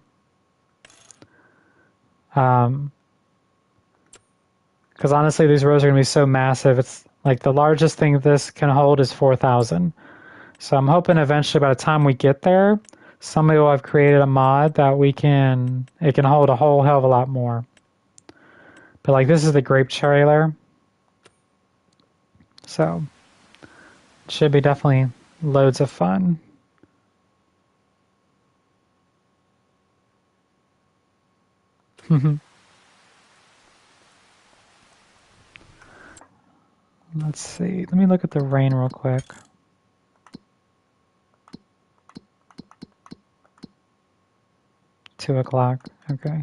Because honestly, these rows are going to be so massive. It's like the largest thing this can hold is 4,000. So I'm hoping eventually by the time we get there, somebody will have created a mod that it can hold a whole hell of a lot more. But like this is the grape trailer. So it should be definitely loads of fun. Let's see. Let me look at the rain real quick. Two o'clock. Okay.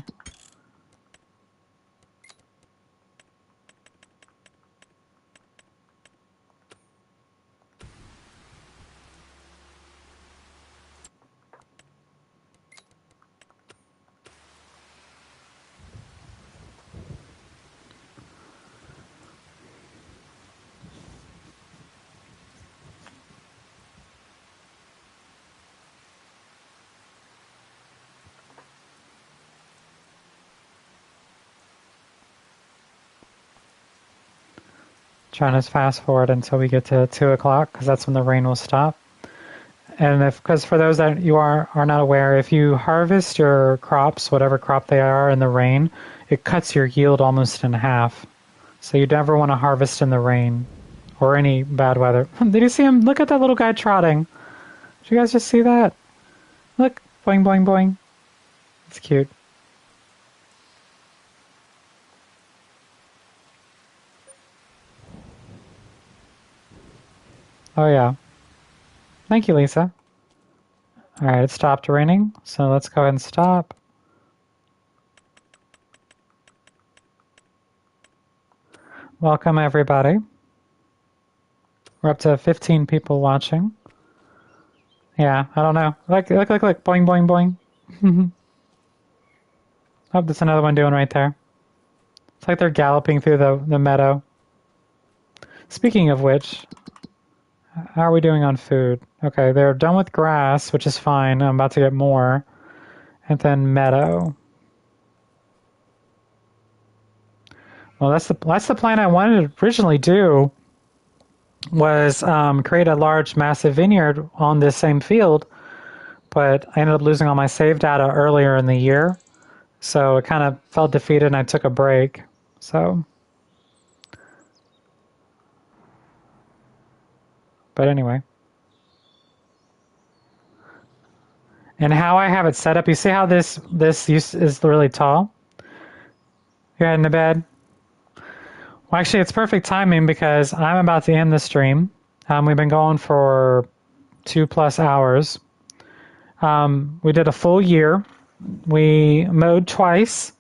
Trying to fast forward until we get to 2 o'clock because that's when the rain will stop. And because for those that you are not aware, if you harvest your crops, whatever crop they are, in the rain, it cuts your yield almost in half. So you never want to harvest in the rain or any bad weather. Did you see him? Look at that little guy trotting. Did you guys just see that? Look, boing, boing, boing. It's cute. Oh yeah. Thank you, Lisa. All right, it stopped raining, so let's go ahead and stop. Welcome, everybody. We're up to 15 people watching. Yeah, I don't know. Look, boing, boing, boing. Oh, there's another one doing right there. It's like they're galloping through the meadow. Speaking of which, how are we doing on food? Okay, they're done with grass, which is fine. I'm about to get more. And then meadow. Well, that's the plan I wanted to originally do, was create a large, massive vineyard on this same field, but I ended up losing all my save data earlier in the year, so it kind of felt defeated and I took a break. So, but anyway. And how I have it set up, you see how this is really tall? You're heading to bed? Well, actually, it's perfect timing because I'm about to end the stream. We've been going for 2+ hours. We did a full year. We mowed twice.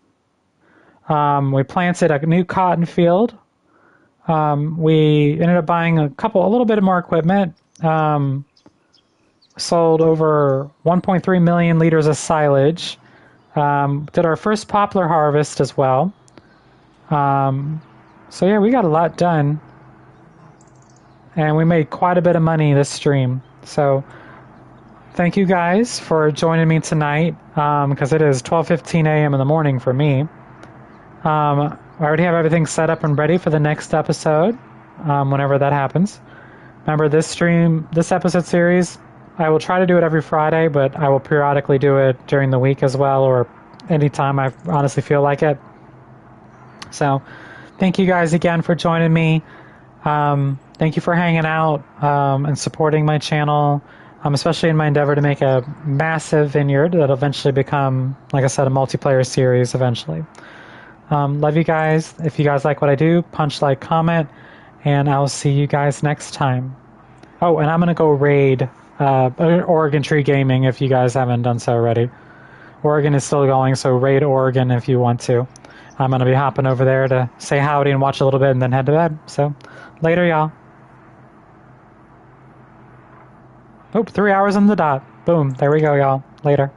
We planted a new cotton field. We ended up buying a little bit more equipment. Sold over 1.3 million liters of silage. Did our first poplar harvest as well. So yeah, we got a lot done. And we made quite a bit of money this stream. So thank you guys for joining me tonight, because it is 12:15 a.m. in the morning for me. I already have everything set up and ready for the next episode, whenever that happens. Remember, this episode series, I will try to do it every Friday, but I will periodically do it during the week as well, or anytime I honestly feel like it. So thank you guys again for joining me. Thank you for hanging out and supporting my channel, especially in my endeavor to make a massive vineyard that'll eventually become, like I said, a multiplayer series eventually. Love you guys. If you guys like what I do, punch, like, comment, and I'll see you guys next time. Oh, and I'm going to go raid Oregon Tree Gaming if you guys haven't done so already. Oregon is still going, so raid Oregon if you want to. I'm going to be hopping over there to say howdy and watch a little bit and then head to bed. So, later, y'all. Oh, 3 hours on the dot. Boom. There we go, y'all. Later.